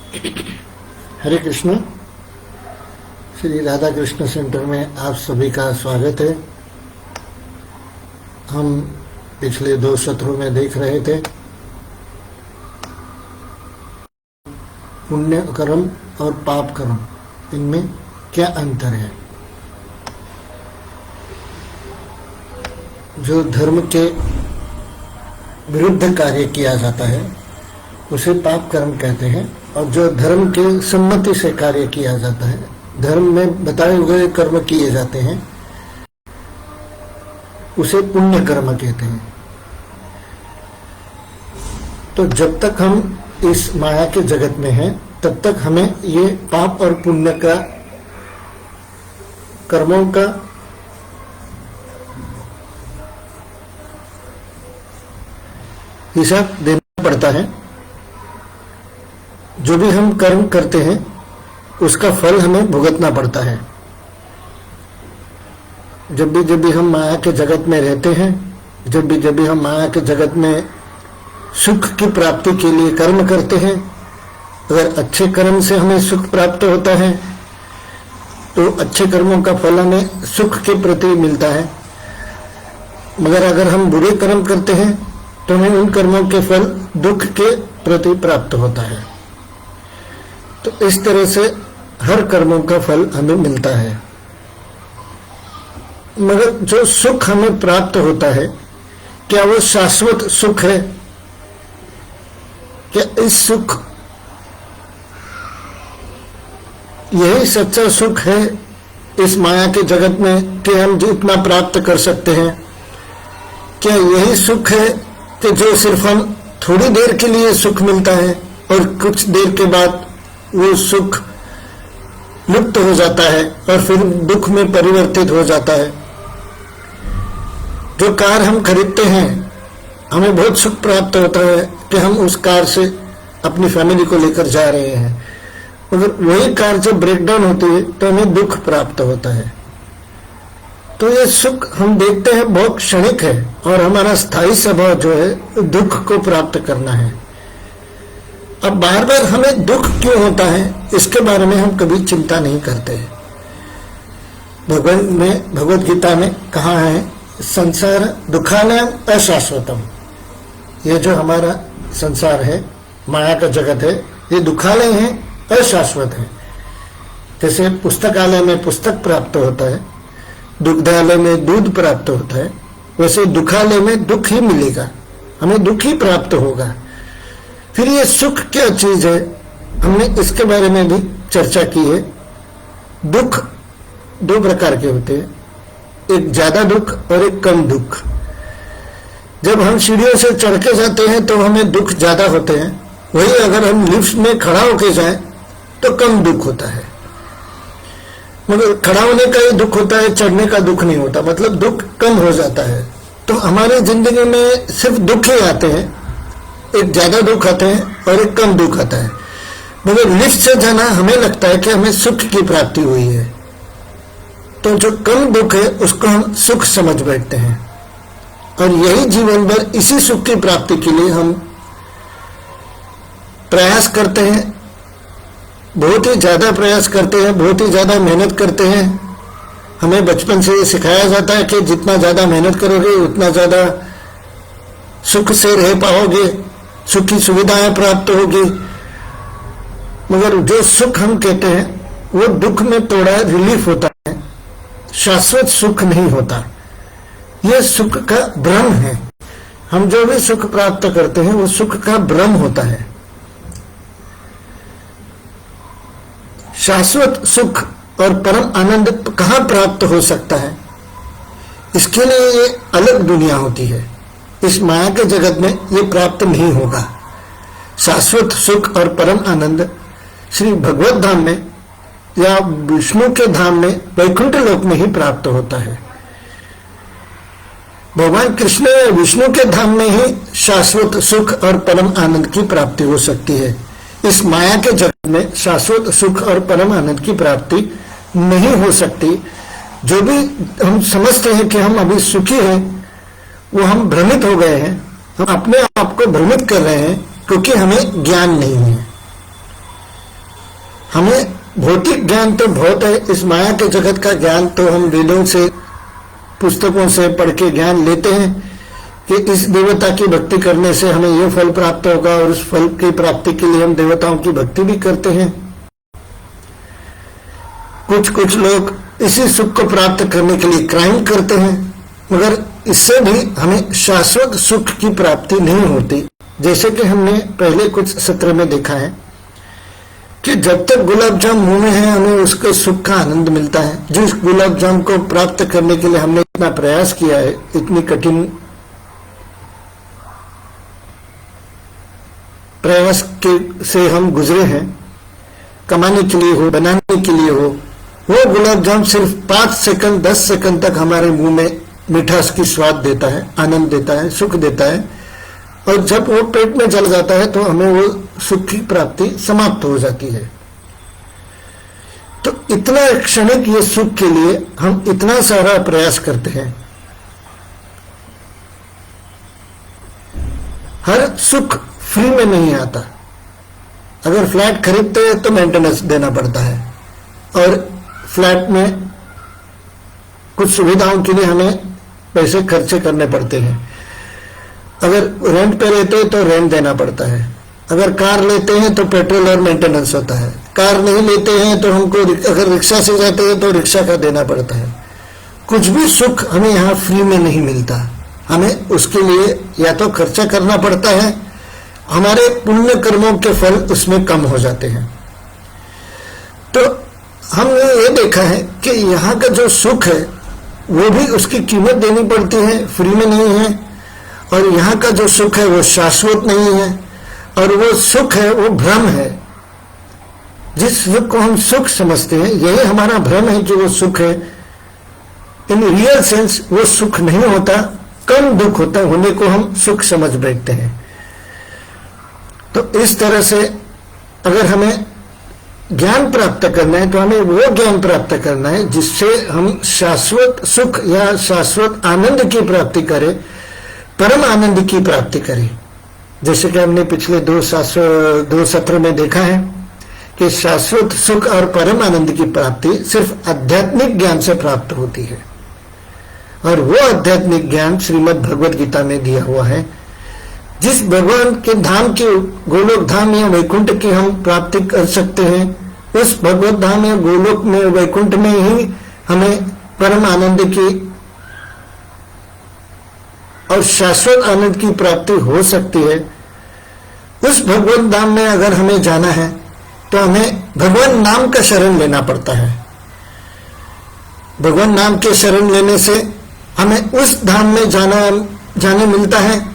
हरे Krishna. Shri Radha Krishna centre में आप सभी का स्वागत है। हम पिछले 2 सत्रों में देख रहे थे पुण्य कर्म और पाप कर्म, इनमें क्या अंतर है। जो धर्म के विरुद्ध कार्य किया जाता है उसे पाप कर्म कहते हैं, और जो धर्म के सम्मति से कार्य किया जाता है, धर्म में बताए हुए कर्म किए जाते हैं, उसे पुण्य कर्म कहते हैं। तो जब तक हम इस माया के जगत में हैं, तब तक हमें ये पाप और पुण्य का कर्मों का हिसाब देना पड़ता है। जो भी हम कर्म करते हैं उसका फल हमें भुगतना पड़ता है। जब भी हम माया के जगत में रहते हैं, जब भी हम माया के जगत में सुख की प्राप्ति के लिए कर्म करते हैं, अगर अच्छे कर्म से हमें सुख प्राप्त होता है तो अच्छे कर्मों का फल हमें सुख के प्रति मिलता है। मगर अगर हम बुरे कर्म करते हैं तो हमें उन कर्मों के फल दुख के प्रति प्राप्त होता है। तो इस तरह से हर कर्मों का फल हमें मिलता है। मगर जो सुख हमें प्राप्त होता है, क्या वो शाश्वत सुख है? क्या इस सुख, यही सच्चा सुख है इस माया के जगत में कि हम जितना प्राप्त कर सकते हैं? क्या यही सुख है कि जो सिर्फ हम थोड़ी देर के लिए सुख मिलता है और कुछ देर के बाद वो सुख लुप्त हो जाता है और फिर दुख में परिवर्तित हो जाता है? जो कार हम खरीदते हैं, हमें बहुत सुख प्राप्त होता है कि हम उस कार से अपनी फैमिली को लेकर जा रहे हैं, मगर वही कार जब ब्रेकडाउन होती है तो हमें दुख प्राप्त होता है। तो ये सुख हम देखते हैं बहुत क्षणिक है, और हमारा स्थायी स्वभाव जो है दुख को प्राप्त करना है। अब बार बार हमें दुख क्यों होता है, इसके बारे में हम कभी चिंता नहीं करते। भगवान ने भगवत गीता में कहा है, संसार दुखालयम अशाश्वतम। ये जो हमारा संसार है, माया का जगत है, ये दुखालय है, अशाश्वत है। जैसे पुस्तकालय में पुस्तक प्राप्त होता है, दुग्धालय में दूध प्राप्त होता है, वैसे दुखालय में दुख ही मिलेगा, हमें दुख ही प्राप्त होगा। फिर ये सुख क्या चीज है, हमने इसके बारे में भी चर्चा की है। दुख 2 प्रकार के होते हैं, एक ज्यादा दुख और एक कम दुख। जब हम सीढ़ियों से चढ़ के जाते हैं तो हमें दुख ज्यादा होते हैं, वही अगर हम लिफ्ट में खड़ा होके जाएं तो कम दुख होता है। मगर खड़ा होने का ही दुख होता है, चढ़ने का दुख नहीं होता, मतलब दुख कम हो जाता है। तो हमारी जिंदगी में सिर्फ दुख ही आते हैं, एक ज्यादा दुख आते हैं और एक कम दुख आता है। मगर लिफ्ट से जाना हमें लगता है कि हमें सुख की प्राप्ति हुई है, तो जो कम दुख है उसको हम सुख समझ बैठते हैं, और यही जीवन भर इसी सुख की प्राप्ति के लिए हम प्रयास करते हैं, बहुत ही ज्यादा प्रयास करते हैं, बहुत ही ज्यादा मेहनत करते हैं। हमें बचपन से ये सिखाया जाता है कि जितना ज्यादा मेहनत करोगे उतना ज्यादा सुख से रह पाओगे, सुख की सुविधाएं प्राप्त होगी। मगर जो सुख हम कहते हैं वो दुख में थोड़ा रिलीफ होता है, शाश्वत सुख नहीं होता। यह सुख का भ्रम है। हम जो भी सुख प्राप्त करते हैं वो सुख का भ्रम होता है। शाश्वत सुख और परम आनंद कहाँ प्राप्त हो सकता है? इसके लिए ये अलग दुनिया होती है। इस माया के जगत में ये प्राप्त नहीं होगा। शाश्वत सुख और परम आनंद श्री भगवत धाम में या विष्णु के धाम में, वैकुंठ लोक में ही प्राप्त होता है। भगवान कृष्ण या विष्णु के धाम में ही शाश्वत सुख और परम आनंद की प्राप्ति हो सकती है। इस माया के जगत में शाश्वत सुख और परम आनंद की प्राप्ति नहीं हो सकती। जो भी हम समझते हैं कि हम अभी सुखी हैं, वो हम भ्रमित हो गए हैं, हम अपने आप को भ्रमित कर रहे हैं, क्योंकि हमें ज्ञान नहीं है। हमें भौतिक ज्ञान तो बहुत है, इस माया के जगत का ज्ञान तो हम वेदों से, पुस्तकों से पढ़ के ज्ञान लेते हैं कि इस देवता की भक्ति करने से हमें ये फल प्राप्त होगा, और उस फल की प्राप्ति के लिए हम देवताओं की भक्ति भी करते हैं। कुछ लोग इसी सुख को प्राप्त करने के लिए क्राइम करते हैं, मगर इससे भी हमें शाश्वत सुख की प्राप्ति नहीं होती। जैसे कि हमने पहले कुछ सत्र में देखा है कि जब तक गुलाब जाम मुंह में है हमें उसके सुख का आनंद मिलता है। जिस गुलाब जाम को प्राप्त करने के लिए हमने इतना प्रयास किया है, इतनी कठिन प्रयास के से हम गुजरे हैं, कमाने के लिए हो, बनाने के लिए हो, वो गुलाब जाम सिर्फ 5 सेकंड 10 सेकंड तक हमारे मुंह में मिठास की स्वाद देता है, आनंद देता है, सुख देता है, और जब वो पेट में जल जाता है तो हमें वो सुख की प्राप्ति समाप्त हो जाती है। तो इतना क्षणिक ये सुख के लिए हम इतना सारा प्रयास करते हैं। हर सुख फ्री में नहीं आता। अगर फ्लैट खरीदते हैं तो मेंटेनेंस देना पड़ता है, और फ्लैट में कुछ सुविधाओं के लिए हमें पैसे खर्चे करने पड़ते हैं। अगर रेंट पे रहते हैं तो रेंट देना पड़ता है। अगर कार लेते हैं तो पेट्रोल और मेंटेनेंस होता है। कार नहीं लेते हैं तो हमको, अगर रिक्शा से जाते हैं तो रिक्शा का देना पड़ता है। कुछ भी सुख हमें यहाँ फ्री में नहीं मिलता, हमें उसके लिए या तो खर्चा करना पड़ता है, हमारे पुण्य कर्मों के फल उसमें कम हो जाते हैं। तो हमने ये देखा है कि यहाँ का जो सुख है वो भी उसकी कीमत देनी पड़ती है, फ्री में नहीं है। और यहाँ का जो सुख है वो शाश्वत नहीं है, और वो सुख है वो भ्रम है। जिस सुख को हम सुख समझते हैं यही हमारा भ्रम है कि वो सुख है। इन रियल सेंस वो सुख नहीं होता, कम दुख होता होने को हम सुख समझ बैठते हैं। तो इस तरह से अगर हमें ज्ञान प्राप्त करना है तो हमें वो ज्ञान प्राप्त करना है जिससे हम शाश्वत सुख या शाश्वत आनंद की प्राप्ति करें, परम आनंद की प्राप्ति करें। जैसे कि हमने पिछले दो सत्र में देखा है कि शाश्वत सुख और परम आनंद की प्राप्ति सिर्फ आध्यात्मिक ज्ञान से प्राप्त होती है, और वो आध्यात्मिक ज्ञान श्रीमद् भगवद गीता में दिया हुआ है। जिस भगवान के धाम की, गोलोक धाम या वैकुंठ की हम प्राप्ति कर सकते हैं, उस भगवत धाम या गोलोक में, वैकुंठ में ही हमें परम आनंद की और शाश्वत आनंद की प्राप्ति हो सकती है। उस भगवत धाम में अगर हमें जाना है तो हमें भगवान नाम का शरण लेना पड़ता है। भगवान नाम के शरण लेने से हमें उस धाम में जाने मिलता है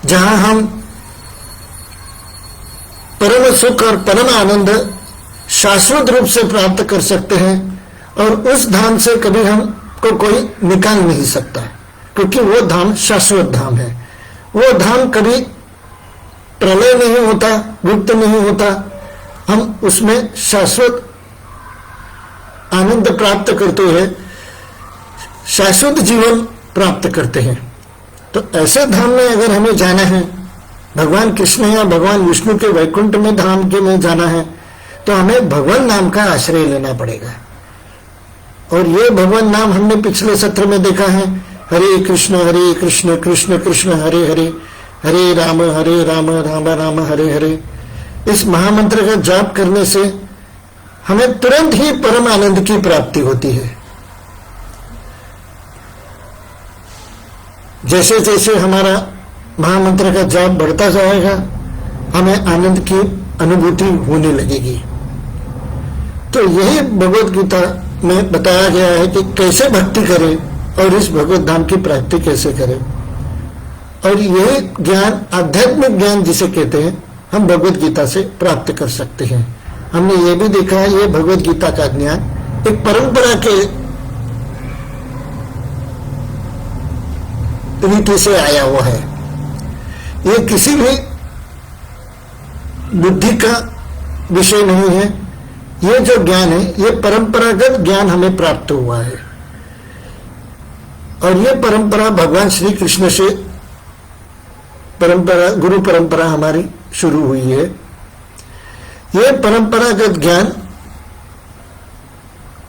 जहां हम परम सुख और परम आनंद शाश्वत रूप से प्राप्त कर सकते हैं, और उस धाम से कभी हमको कोई निकाल नहीं सकता, क्योंकि वो धाम शाश्वत धाम है। वो धाम कभी प्रलय नहीं होता, गुप्त नहीं होता, हम उसमें शाश्वत आनंद प्राप्त करते हैं, शाश्वत जीवन प्राप्त करते हैं। तो ऐसे धाम में अगर हमें जाना है, भगवान कृष्ण या भगवान विष्णु के वैकुंठ में धाम के में जाना है, तो हमें भगवान नाम का आश्रय लेना पड़ेगा। और ये भगवान नाम हमने पिछले सत्र में देखा है, हरे कृष्ण कृष्ण कृष्ण हरे हरे, हरे राम राम राम हरे हरे। इस महामंत्र का जाप करने से हमें तुरंत ही परम आनंद की प्राप्ति होती है। जैसे जैसे हमारा महामंत्र का जाप बढ़ता जाएगा, हमें आनंद की अनुभूति होने लगेगी। तो यही भगवद गीता में बताया गया है कि कैसे भक्ति करें और इस भगवत धाम की प्राप्ति कैसे करें। और यही ज्ञान, आध्यात्मिक ज्ञान जिसे कहते हैं, हम भगवद गीता से प्राप्त कर सकते हैं। हमने ये भी देखा है, ये भगवद गीता का ज्ञान एक परंपरा के रीति से आया हुआ है। ये किसी भी बुद्धि का विषय नहीं है। ये जो ज्ञान है, ये परंपरागत ज्ञान हमें प्राप्त हुआ है, और ये परंपरा भगवान श्री कृष्ण से परंपरा, गुरु परंपरा हमारी शुरू हुई है। ये परंपरागत ज्ञान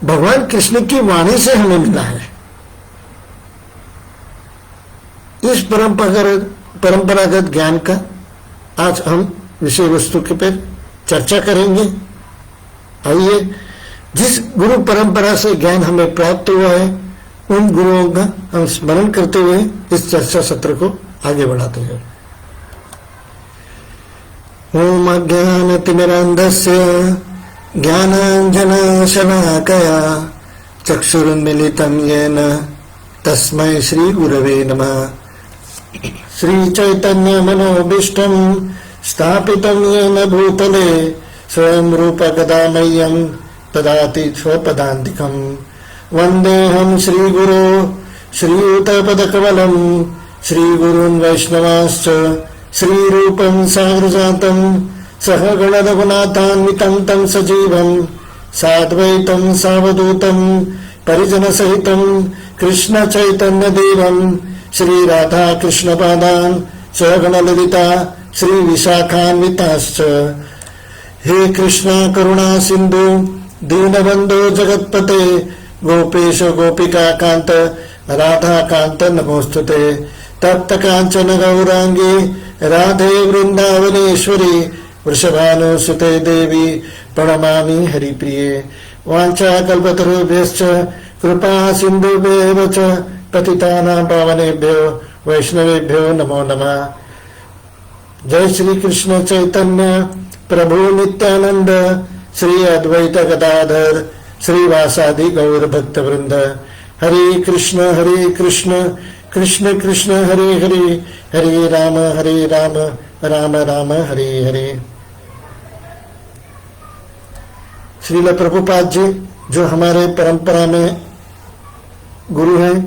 भगवान कृष्ण की वाणी से हमें मिला है। इस परंपरागत ज्ञान का आज हम विषय वस्तु के पर चर्चा करेंगे। आइए, जिस गुरु परंपरा से ज्ञान हमें प्राप्त हुआ है उन गुरुओं का हम स्मरण करते हुए इस चर्चा सत्र को आगे बढ़ाते हैं। ओम अज्ञानतिमिरान्धस्य ज्ञानाञ्जनशलाकया चक्षुरुन्मीलितं येन तस्मै श्रीगुरवे नमः। श्रीचैतन्यमनोभीष्टं स्थापितं येन भूतले स्वयं रूप कदा मह्यं ददाति स्वपदान्तिकम्। वन्देऽहं श्रीगुरो श्रीयुतपदकमलं श्रीगुरून् वैष्णवांश्च श्रीरूपं साग्रजातं सहगण रघुनाथान्वितं तं सजीवं साद्वैतं सावधूतं परिजनसहितं कृष्ण चैतन्य देवं श्री राधा कृष्ण पादान् सहगण ललिता श्री विशाखान्विताश्च। हे कृष्ण करुणा सिंधु दीनबंधो जगत्पते गोपेश गोपिका कांत राधा कांत नमोस्तुते। तप्त कांचन गौरांगी राधे वृंदावनेश्वरी वृषभानुसुते देवी प्रणमामि हरिप्रिये। वाञ्छाकल्पतरुभ्यश्च कृपा सिन्धुभ्येव च पतितानां पावनेभ्यो वैष्णवेभ्यो नमो नमः। जय श्री कृष्ण चैतन्य प्रभु नित्यानंद श्री अद्वैत गदाधर श्रीवासादि गौर भक्त वृंद। हरे कृष्ण कृष्ण कृष्ण हरे हरे हरे राम राम राम हरे हरे। श्रील प्रभुपाद जी जो हमारे परंपरा में गुरु हैं,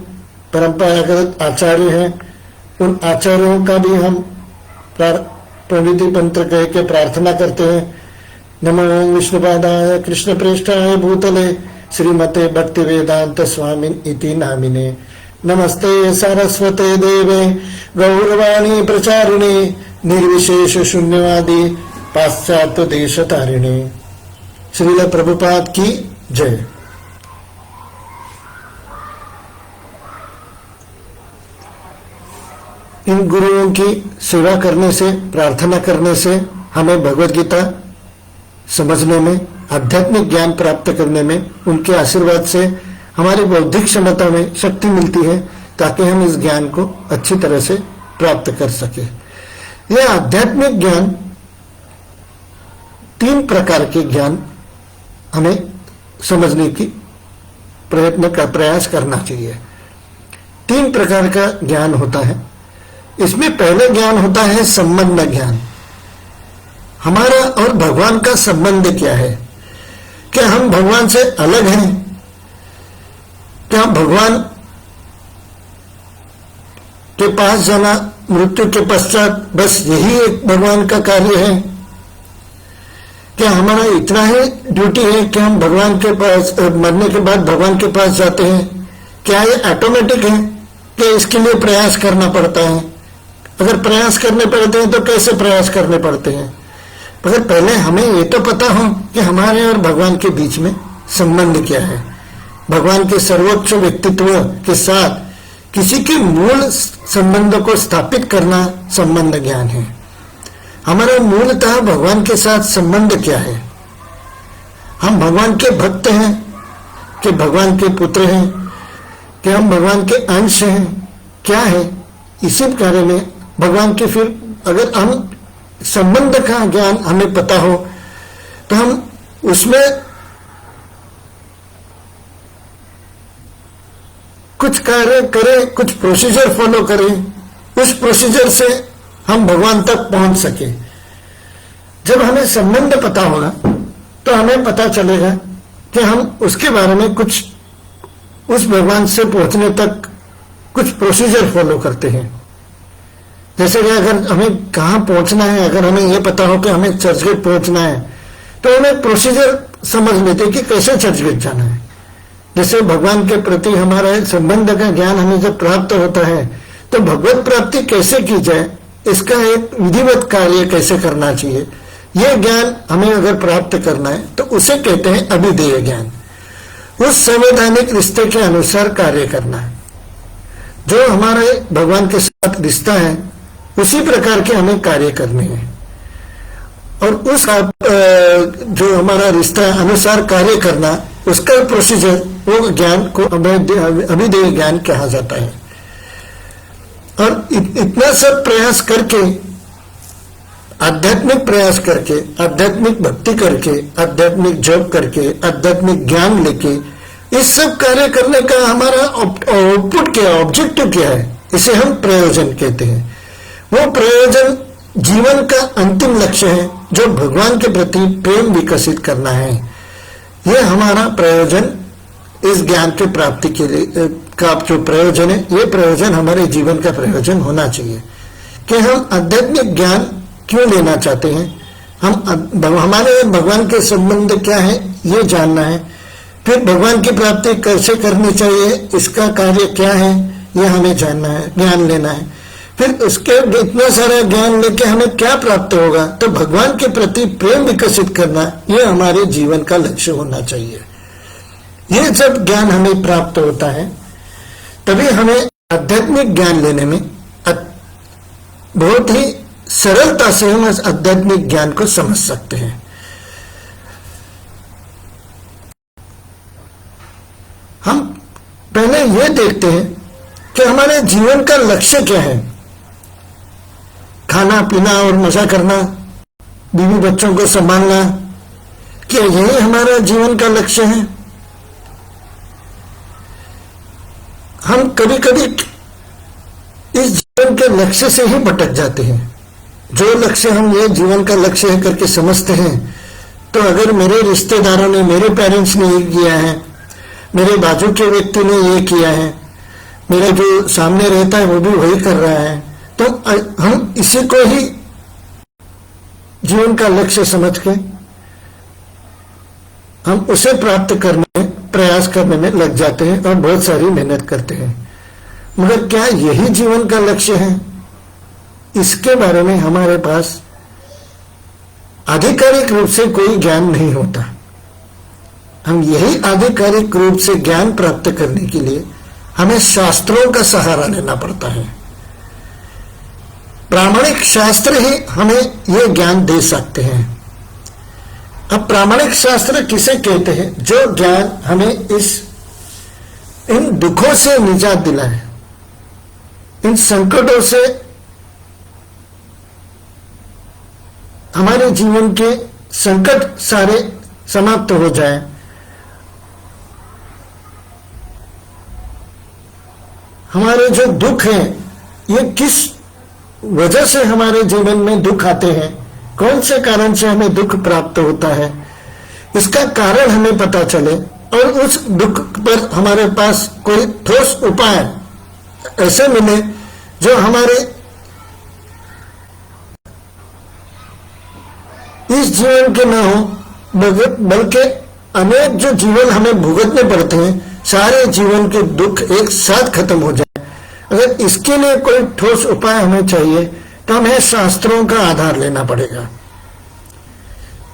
परंपरागत आचार्य हैं, उन आचार्यों का भी हम प्रणिधि मंत्र कह के प्रार्थना करते हैं। नमो विष्णुपादाय कृष्ण प्रेष्ठाय भूतले श्रीमते भक्ति वेदांत स्वामिन इति नामिने। नमस्ते सारस्वते देवे गौरवाणी प्रचारिणे निर्विशेष शून्यवादी पाश्चात्य देश तारिणे। श्रील प्रभुपाद की जय। इन गुरुओं की सेवा करने से, प्रार्थना करने से हमें भगवत गीता समझने में, आध्यात्मिक ज्ञान प्राप्त करने में, उनके आशीर्वाद से हमारी बौद्धिक क्षमता में शक्ति मिलती है ताकि हम इस ज्ञान को अच्छी तरह से प्राप्त कर सके। यह आध्यात्मिक ज्ञान, 3 प्रकार के ज्ञान हमें समझने की प्रयास करना चाहिए। 3 प्रकार का ज्ञान होता है। इसमें पहले ज्ञान होता है संबंध ज्ञान। हमारा और भगवान का संबंध क्या है? क्या हम भगवान से अलग हैं? क्या भगवान के पास जाना मृत्यु के पश्चात बस यही एक भगवान का कार्य है? क्या हमारा इतना ही ड्यूटी है कि हम भगवान के पास मरने के बाद भगवान के पास जाते हैं? क्या ये ऑटोमेटिक है कि इसके लिए प्रयास करना पड़ता है? अगर प्रयास करने पड़ते हैं तो कैसे प्रयास करने पड़ते हैं? मगर पहले हमें ये तो पता हो कि हमारे और भगवान के बीच में संबंध क्या है। भगवान के सर्वोच्च व्यक्तित्व के साथ किसी के मूल संबंध को स्थापित करना संबंध ज्ञान है। हमारा मूलतः भगवान के साथ संबंध क्या है? हम भगवान के भक्त हैं कि भगवान के पुत्र हैं कि हम भगवान के अंश हैं? क्या है? इसी कार्य में भगवान के, फिर अगर हम संबंध का ज्ञान हमें पता हो तो हम उसमें कुछ कार्य करें, कुछ प्रोसीजर फॉलो करें, उस प्रोसीजर से हम भगवान तक पहुंच सके। जब हमें संबंध पता होगा तो हमें पता चलेगा कि हम उसके बारे में कुछ, उस भगवान से पहुंचने तक कुछ प्रोसीजर फॉलो करते हैं। जैसे कि अगर हमें कहाँ पहुंचना है, अगर हमें यह पता हो कि हमें चर्चगेट पहुंचना है तो हमें प्रोसीजर समझ लेते हैं कि कैसे चर्चगेट जाना है। जैसे भगवान के प्रति हमारा संबंध का ज्ञान हमें जब प्राप्त होता है तो भगवत प्राप्ति कैसे की जाए, इसका एक विधिवत कार्य कैसे करना चाहिए, ये ज्ञान हमें अगर प्राप्त करना है तो उसे कहते हैं अभिधेय ज्ञान। उस संवैधानिक रिश्ते के अनुसार कार्य करना है। जो हमारे भगवान के साथ रिश्ता है उसी प्रकार के हमें कार्य करने हैं, और उस जो हमारा रिश्ता अनुसार कार्य करना, उसका प्रोसीजर, वो ज्ञान को अभिधेय ज्ञान कहा जाता है। और इतना सब प्रयास करके, आध्यात्मिक प्रयास करके, आध्यात्मिक भक्ति करके, आध्यात्मिक जप करके, आध्यात्मिक ज्ञान लेके, इस सब कार्य करने का हमारा आउटपुट क्या, ऑब्जेक्टिव क्या है, इसे हम प्रयोजन कहते हैं। वो प्रयोजन जीवन का अंतिम लक्ष्य है, जो भगवान के प्रति प्रेम विकसित करना है। ये हमारा प्रयोजन, इस ज्ञान की प्राप्ति के लिए का जो प्रयोजन है, ये प्रयोजन हमारे जीवन का प्रयोजन होना चाहिए कि हम आध्यात्मिक ज्ञान क्यों लेना चाहते हैं, हमारे भगवान के संबंध क्या है ये जानना है, फिर भगवान की प्राप्ति कैसे करनी चाहिए, इसका कार्य क्या है ये हमें जानना है, ज्ञान लेना है। फिर उसके इतना सारा ज्ञान लेके हमें क्या प्राप्त होगा, तो भगवान के प्रति प्रेम विकसित करना, ये हमारे जीवन का लक्ष्य होना चाहिए। ये जब ज्ञान हमें प्राप्त होता है तभी हमें आध्यात्मिक ज्ञान लेने में बहुत ही सरलता से हम इस आध्यात्मिक ज्ञान को समझ सकते हैं। हम पहले ये देखते हैं कि हमारे जीवन का लक्ष्य क्या है। खाना पीना और मजा करना, बीवी बच्चों को संभालना, क्या यही हमारा जीवन का लक्ष्य है? हम कभी कभी इस जीवन के लक्ष्य से ही भटक जाते हैं। जो लक्ष्य हम ये जीवन का लक्ष्य है करके समझते हैं, तो अगर मेरे रिश्तेदारों ने, मेरे पेरेंट्स ने ये किया है, मेरे बाजू के व्यक्ति ने ये किया है, मेरा जो सामने रहता है वो भी वही कर रहा है, तो हम इसी को ही जीवन का लक्ष्य समझ के हम उसे प्राप्त करने, प्रयास करने में लग जाते हैं और बहुत सारी मेहनत करते हैं। मगर क्या यही जीवन का लक्ष्य है? इसके बारे में हमारे पास आधिकारिक रूप से कोई ज्ञान नहीं होता। हम यही आधिकारिक रूप से ज्ञान प्राप्त करने के लिए हमें शास्त्रों का सहारा लेना पड़ता है। प्रामाणिक शास्त्र ही हमें यह ज्ञान दे सकते हैं। अब प्रामाणिक शास्त्र किसे कहते हैं? जो ज्ञान हमें इन दुखों से निजात दिलाए, इन संकटों से हमारे जीवन के संकट सारे समाप्त हो जाए, हमारे जो दुख हैं, ये किस वजह से हमारे जीवन में दुख आते हैं, कौन से कारण से हमें दुख प्राप्त होता है, इसका कारण हमें पता चले और उस दुख पर हमारे पास कोई ठोस उपाय ऐसे मिले जो हमारे इस जीवन के न हो, बल्कि अनेक जो जीवन हमें भुगतने पड़ते हैं, सारे जीवन के दुख एक साथ खत्म हो जाए। अगर इसके लिए कोई ठोस उपाय हमें चाहिए तो हमें शास्त्रों का आधार लेना पड़ेगा।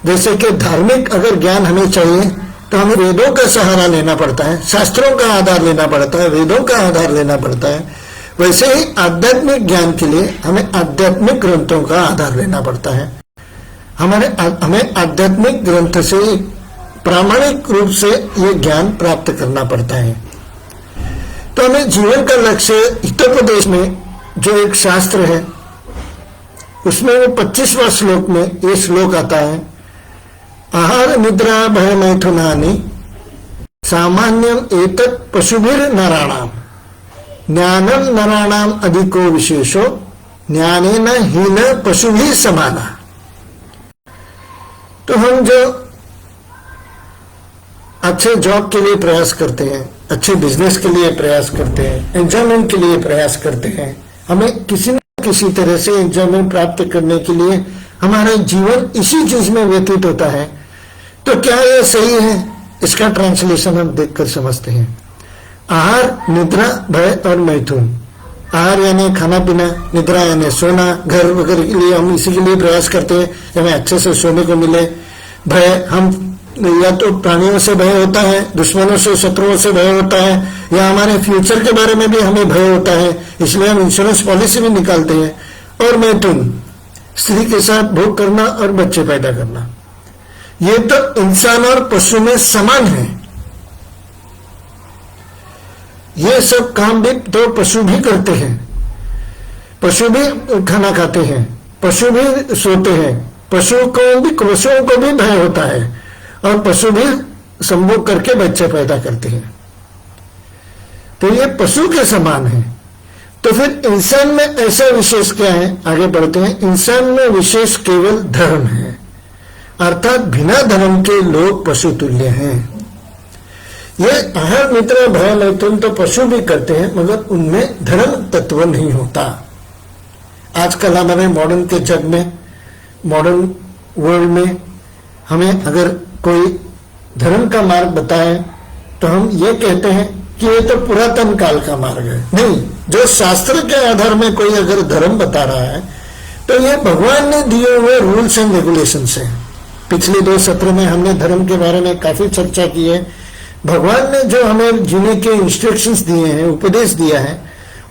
जैसे कि धार्मिक अगर ज्ञान हमें चाहिए तो हमें वेदों का सहारा लेना पड़ता है, शास्त्रों का आधार लेना पड़ता है, वेदों का आधार लेना पड़ता है। वैसे ही आध्यात्मिक ज्ञान के लिए हमें आध्यात्मिक ग्रंथों का आधार लेना पड़ता है। हमें आध्यात्मिक ग्रंथ से प्रामाणिक रूप से ये ज्ञान प्राप्त करना पड़ता है। तो हमें जीवन का लक्ष्य हितोपदेश में जो एक शास्त्र है, उसमें वो 25वां श्लोक में ये श्लोक आता है, आहार निद्रा भय मैथुनानि सामान्यम एतत् पशुभिर नराणाम ज्ञानम नराणाम अधिको विशेषो ज्ञानेन हीन पशुभिः समाना। तो हम जो अच्छे जॉब के लिए प्रयास करते हैं, अच्छे बिजनेस के लिए प्रयास करते हैं, एंजॉयमेंट के लिए प्रयास करते हैं, हमें किसी न किसी तरह से एंजॉयमेंट प्राप्त करने के लिए हमारा जीवन इसी चीज में व्यतीत होता है। तो क्या ये सही है? इसका ट्रांसलेशन हम देखकर समझते हैं। आहार, निद्रा, भय और मैथुन, आहार यानी खाना पीना, निद्रा यानी सोना, घर वगैरह के लिए हम इसी के लिए प्रयास करते हैं कि हमें अच्छे से सोने को मिले। भय, हम या तो प्राणियों से भय होता है, दुश्मनों से, शत्रुओं से भय होता है, या हमारे फ्यूचर के बारे में भी हमें भय होता है, इसलिए हम इंश्योरेंस पॉलिसी भी निकालते हैं। और मैथुन, स्त्री के साथ भोग करना और बच्चे पैदा करना, ये तो इंसान और पशु में समान है। ये सब काम भी तो पशु भी करते हैं, पशु भी खाना खाते हैं, पशु भी सोते हैं, पशुओं को भी भय होता है, और पशु भी संभोग करके बच्चे पैदा करते हैं। तो ये पशु के समान है। तो फिर इंसान में ऐसा विशेष क्या है? आगे बढ़ते हैं। इंसान में विशेष केवल धर्म है, अर्थात बिना धर्म के लोग पशु तुल्य हैं। ये आहार, निद्रा, भय, मैथुन तो पशु भी करते हैं, मगर उनमें धर्म तत्व नहीं होता। आजकल हमारे मॉडर्न के जग में, मॉडर्न वर्ल्ड में, हमें अगर कोई धर्म का मार्ग बताए तो हम ये कहते हैं कि ये तो पुरातन काल का मार्ग है। नहीं, जो शास्त्र के आधार में कोई अगर धर्म बता रहा है तो ये भगवान ने दिए हुए रूल्स एंड रेगुलेशंस हैं। पिछले 2 सत्र में हमने धर्म के बारे में काफी चर्चा की है। भगवान ने जो हमें जीने के इंस्ट्रक्शंस दिए हैं, उपदेश दिया है,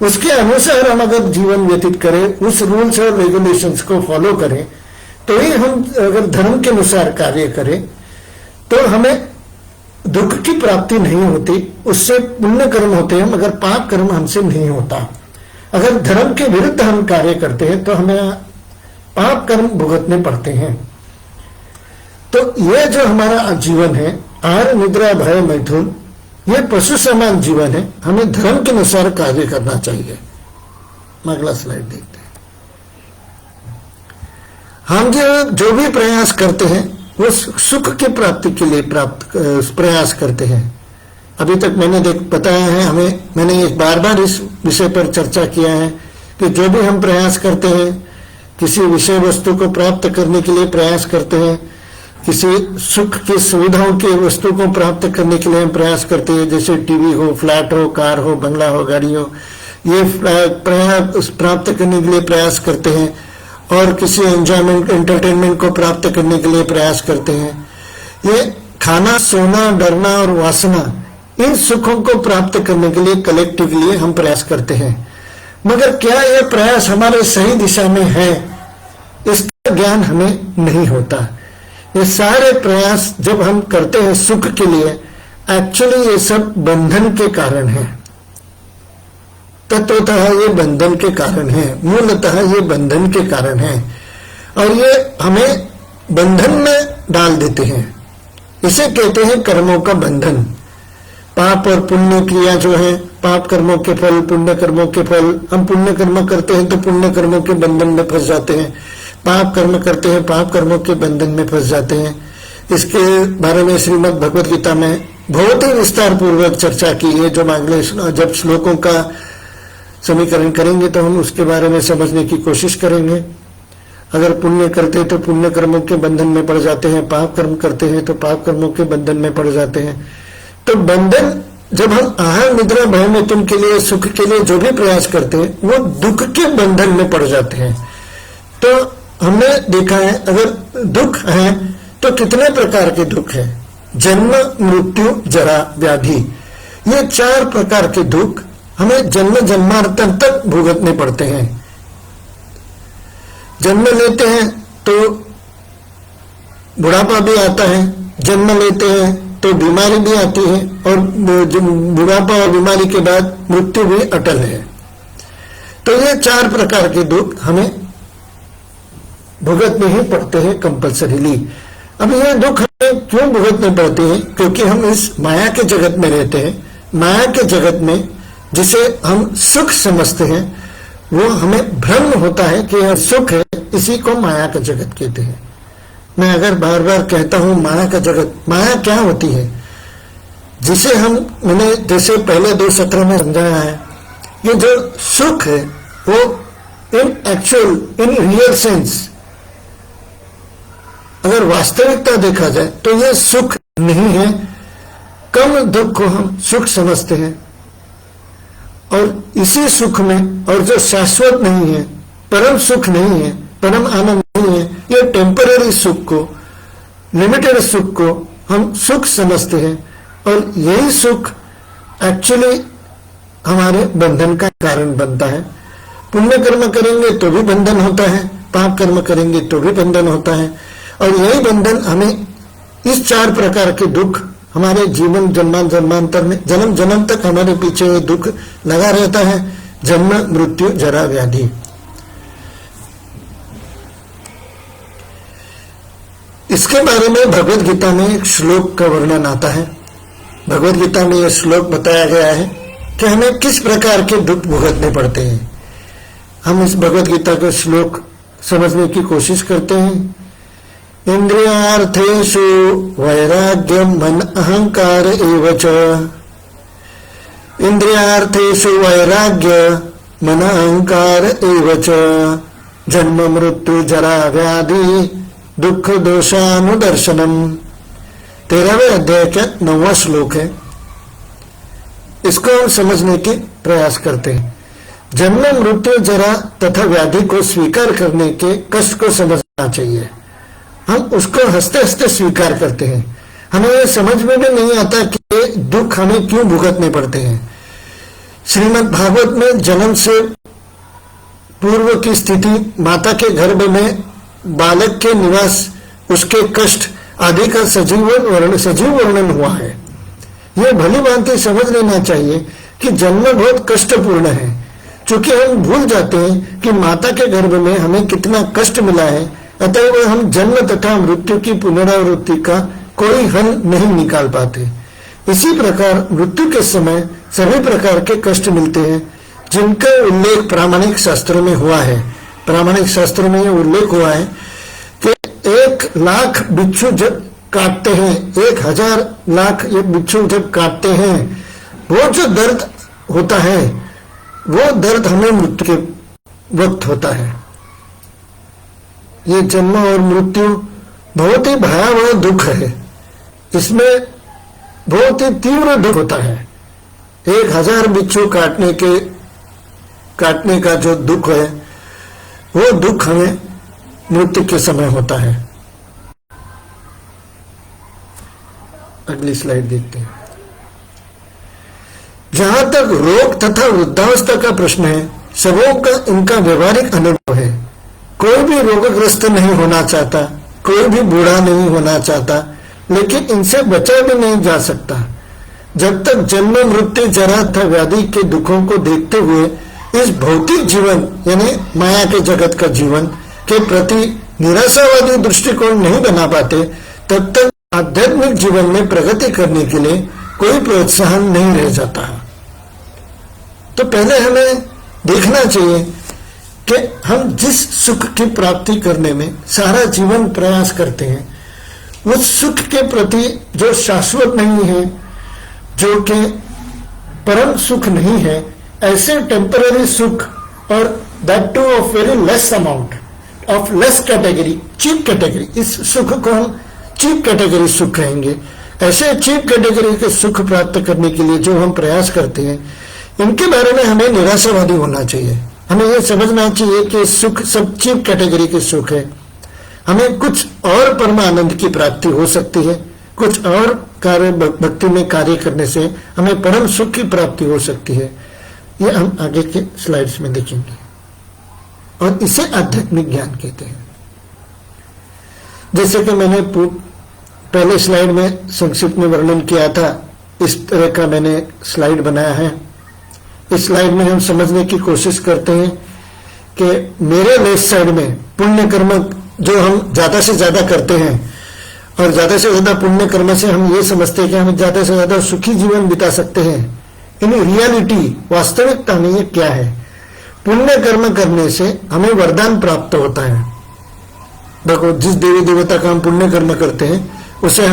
उसके अनुसार हम अगर जीवन व्यतीत करें, उस रूल्स और रेगुलेशंस को फॉलो करें, तो ही हम अगर धर्म के अनुसार कार्य करें तो हमें दुख की प्राप्ति नहीं होती। उससे पुण्य कर्म होते हैं, मगर पाप कर्म हमसे नहीं होता। अगर धर्म के विरुद्ध हम कार्य करते हैं तो हमें पाप कर्म भुगतने पड़ते हैं। तो यह जो हमारा जीवन है, आहार, निद्रा, भय, मैथुन, यह पशु समान जीवन है। हमें धर्म के अनुसार कार्य करना चाहिए। अगला स्लाइड देखते हैं। हम जो भी प्रयास करते हैं वो सुख की प्राप्ति के लिए प्रयास करते हैं। अभी तक मैंने बताया है, मैंने एक बार इस विषय पर चर्चा किया है कि जो भी हम प्रयास करते हैं, किसी विषय वस्तु को प्राप्त करने के लिए प्रयास करते हैं, किसी सुख की सुविधाओं की वस्तु को प्राप्त करने के लिए हम प्रयास करते हैं, जैसे टीवी हो, फ्लैट हो, कार हो, बंगला हो, गाड़ी हो, ये प्राप्त करने के लिए प्रयास करते हैं। और किसी एंजॉयमेंट, एंटरटेनमेंट को प्राप्त करने के लिए प्रयास करते हैं। ये खाना, सोना, डरना और वासना, इन सुखों को प्राप्त करने के लिए कलेक्टिवली हम प्रयास करते हैं। मगर क्या यह प्रयास हमारे सही दिशा में है, इसका ज्ञान हमें नहीं होता। ये सारे प्रयास जब हम करते हैं सुख के लिए, एक्चुअली ये सब बंधन के कारण है। तत्वतः ये बंधन के कारण है, मूलतः ये बंधन के कारण है, और ये हमें बंधन में डाल देते हैं। इसे कहते हैं कर्मों का बंधन। पाप और पुण्य क्रिया जो है, पाप कर्मों के फल, पुण्य कर्मों के फल, हम पुण्य कर्म करते हैं तो पुण्य कर्मों के बंधन में फंस जाते हैं, पाप कर्म करते हैं, पाप कर्मों के बंधन में फंस जाते हैं। इसके बारे में श्रीमद् भगवद गीता में बहुत ही विस्तार पूर्वक चर्चा की है। जो अगले जब श्लोकों का समीकरण करेंगे तो हम उसके बारे में समझने की कोशिश करेंगे। अगर पुण्य करते हैं तो पुण्य कर्मों के बंधन में पड़ जाते हैं, पाप कर्म करते हैं तो पाप कर्मों के बंधन में पड़ जाते हैं। तो बंधन, जब हम आहार, निद्रा, भय, मैथुन के लिए, सुख के लिए जो भी प्रयास करते हैं, वो दुख के बंधन में पड़ जाते हैं। तो हमने देखा है, अगर दुख है तो कितने प्रकार के दुख है? जन्म, मृत्यु, जरा, व्याधि, ये 4 प्रकार के दुख हमें जन्म जन्मांतर तक भुगतने पड़ते हैं। जन्म लेते हैं तो बुढ़ापा भी आता है, जन्म लेते हैं तो बीमारी भी आती है, और बुढ़ापा और बीमारी के बाद मृत्यु भी अटल है। तो ये 4 प्रकार के दुख हमें भुगतने ही पड़ते हैं कंपल्सरीली। अब ये दुख हमें क्यों भुगतने पड़ते हैं? क्योंकि हम इस माया के जगत में रहते हैं। माया के जगत में जिसे हम सुख समझते हैं, वो हमें भ्रम होता है कि यह सुख है, इसी को माया का जगत कहते हैं। मैं अगर बार बार कहता हूं माया का जगत, माया क्या होती है? जिसे मैंने जैसे पहले 2 सत्र में समझाया है, ये जो सुख है वो इन एक्चुअल, इन रियल सेंस, अगर वास्तविकता देखा जाए तो ये सुख नहीं है। कम दुख को हम सुख समझते हैं, और इसी सुख में, और जो शाश्वत नहीं है, परम सुख नहीं है, परम आनंद नहीं है, ये टेम्पररी सुख को, लिमिटेड सुख को हम सुख समझते हैं। और यही सुख एक्चुअली हमारे बंधन का कारण बनता है। पुण्य कर्म करेंगे तो भी बंधन होता है, पाप कर्म करेंगे तो भी बंधन होता है। और यही बंधन हमें इस 4 प्रकार के दुख हमारे जीवन जन्मांतर में, जन्म जन्म तक हमारे पीछे ये दुख लगा रहता है। जन्म, मृत्यु, जरा, व्याधि। इसके बारे में भगवत गीता में एक श्लोक का वर्णन आता है। भगवत गीता में यह श्लोक बताया गया है कि हमें किस प्रकार के दुख भुगतने पड़ते हैं। हम इस भगवत गीता का श्लोक समझने की कोशिश करते हैं। इंद्रियार्थेषु वैराग्यम मन अहंकार एव च। इंद्रियार्थेषु वैराग्य मन अहंकार एव च। जन्म मृत्यु जरा व्याधि दुख दोषानुदर्शनम। 13वें अध्याय का 9वां श्लोक है। इसको हम समझने के प्रयास करते हैं। जन्म मृत्यु जरा तथा व्याधि को स्वीकार करने के कष्ट को समझना चाहिए। हम उसको हंसते हंसते स्वीकार करते हैं। हमें ये समझ में भी नहीं आता कि दुख हमें क्यों भुगतने पड़ते हैं। श्रीमद् भागवत में जन्म से पूर्व की स्थिति, माता के गर्भ में बालक के निवास, उसके कष्ट आदि का सजीव वर्णन हुआ है। यह भली भांति समझ लेना चाहिए कि जन्म बहुत कष्टपूर्ण है। चूंकि हम भूल जाते हैं कि माता के गर्भ में हमें कितना कष्ट मिला है, अतः हम जन्म तथा मृत्यु की पुनरावृत्ति का कोई हल नहीं निकाल पाते। इसी प्रकार मृत्यु के समय सभी प्रकार के कष्ट मिलते हैं, जिनका उल्लेख प्रामाणिक शास्त्रों में हुआ है। प्रामाणिक शास्त्रों में यह उल्लेख हुआ है कि 1,00,000 बिच्छू जब काटते हैं, 1,000 लाख ये बिच्छू जब काटते हैं, वो जो दर्द होता है, वो दर्द हमें मृत्यु के वक्त होता है। ये जन्म और मृत्यु बहुत ही भयावह दुख है। इसमें बहुत ही तीव्र दुख होता है। 1,000 बिच्छू काटने का जो दुख है, वो दुख हमें मृत्यु के समय होता है। अगली स्लाइड देखते हैं। जहां तक रोग तथा वृद्धावस्था का प्रश्न है, सबों का इनका व्यवहारिक अनुभव है। कोई भी रोगग्रस्त नहीं होना चाहता, कोई भी बूढ़ा नहीं होना चाहता, लेकिन इनसे बचा भी नहीं जा सकता। जब तक जन्म मृत्यु जरा तथा व्याधि के दुखों को देखते हुए इस भौतिक जीवन यानी माया के जगत का जीवन के प्रति निराशावादी दृष्टिकोण नहीं बना पाते, तब तक आध्यात्मिक जीवन में प्रगति करने के लिए कोई प्रोत्साहन नहीं रह जाता। तो पहले हमें देखना चाहिए कि हम जिस सुख की प्राप्ति करने में सारा जीवन प्रयास करते हैं, उस सुख के प्रति जो शाश्वत नहीं है, जो कि परम सुख नहीं है, ऐसे टेम्पररी सुख, और that too of very less amount, of less category, cheap category, इस सुख को हम चीप कैटेगरी सुख कहेंगे। ऐसे चीप कैटेगरी के सुख प्राप्त करने के लिए जो हम प्रयास करते हैं, इनके बारे में हमें निराशावादी होना चाहिए। हमें यह समझना चाहिए कि सुख सब चीप कैटेगरी के सुख है। हमें कुछ और परमानंद की प्राप्ति हो सकती है, कुछ और कार्य भक्ति में कार्य करने से हमें परम सुख की प्राप्ति हो सकती है। ये हम आगे के स्लाइड्स में देखेंगे, और इसे आध्यात्मिक ज्ञान कहते हैं। जैसे कि मैंने पहले स्लाइड में संक्षिप्त में वर्णन किया था, इस तरह का मैंने स्लाइड बनाया है। इस स्लाइड में हम समझने की कोशिश करते हैं कि मेरे लेफ्ट साइड में पुण्य कर्म जो हम ज्यादा से ज्यादा करते हैं, और ज्यादा से ज्यादा पुण्य कर्म से हम ये समझते हैं कि हम ज्यादा से ज्यादा सुखी जीवन बिता सकते हैं। इन रियलिटी, वास्तविकता में ये क्या है? पुण्य कर्म करने से हमें वरदान प्राप्त होता है। देखो, जिस देवी देवता का हम पुण्य कर्म करते हैं, उससे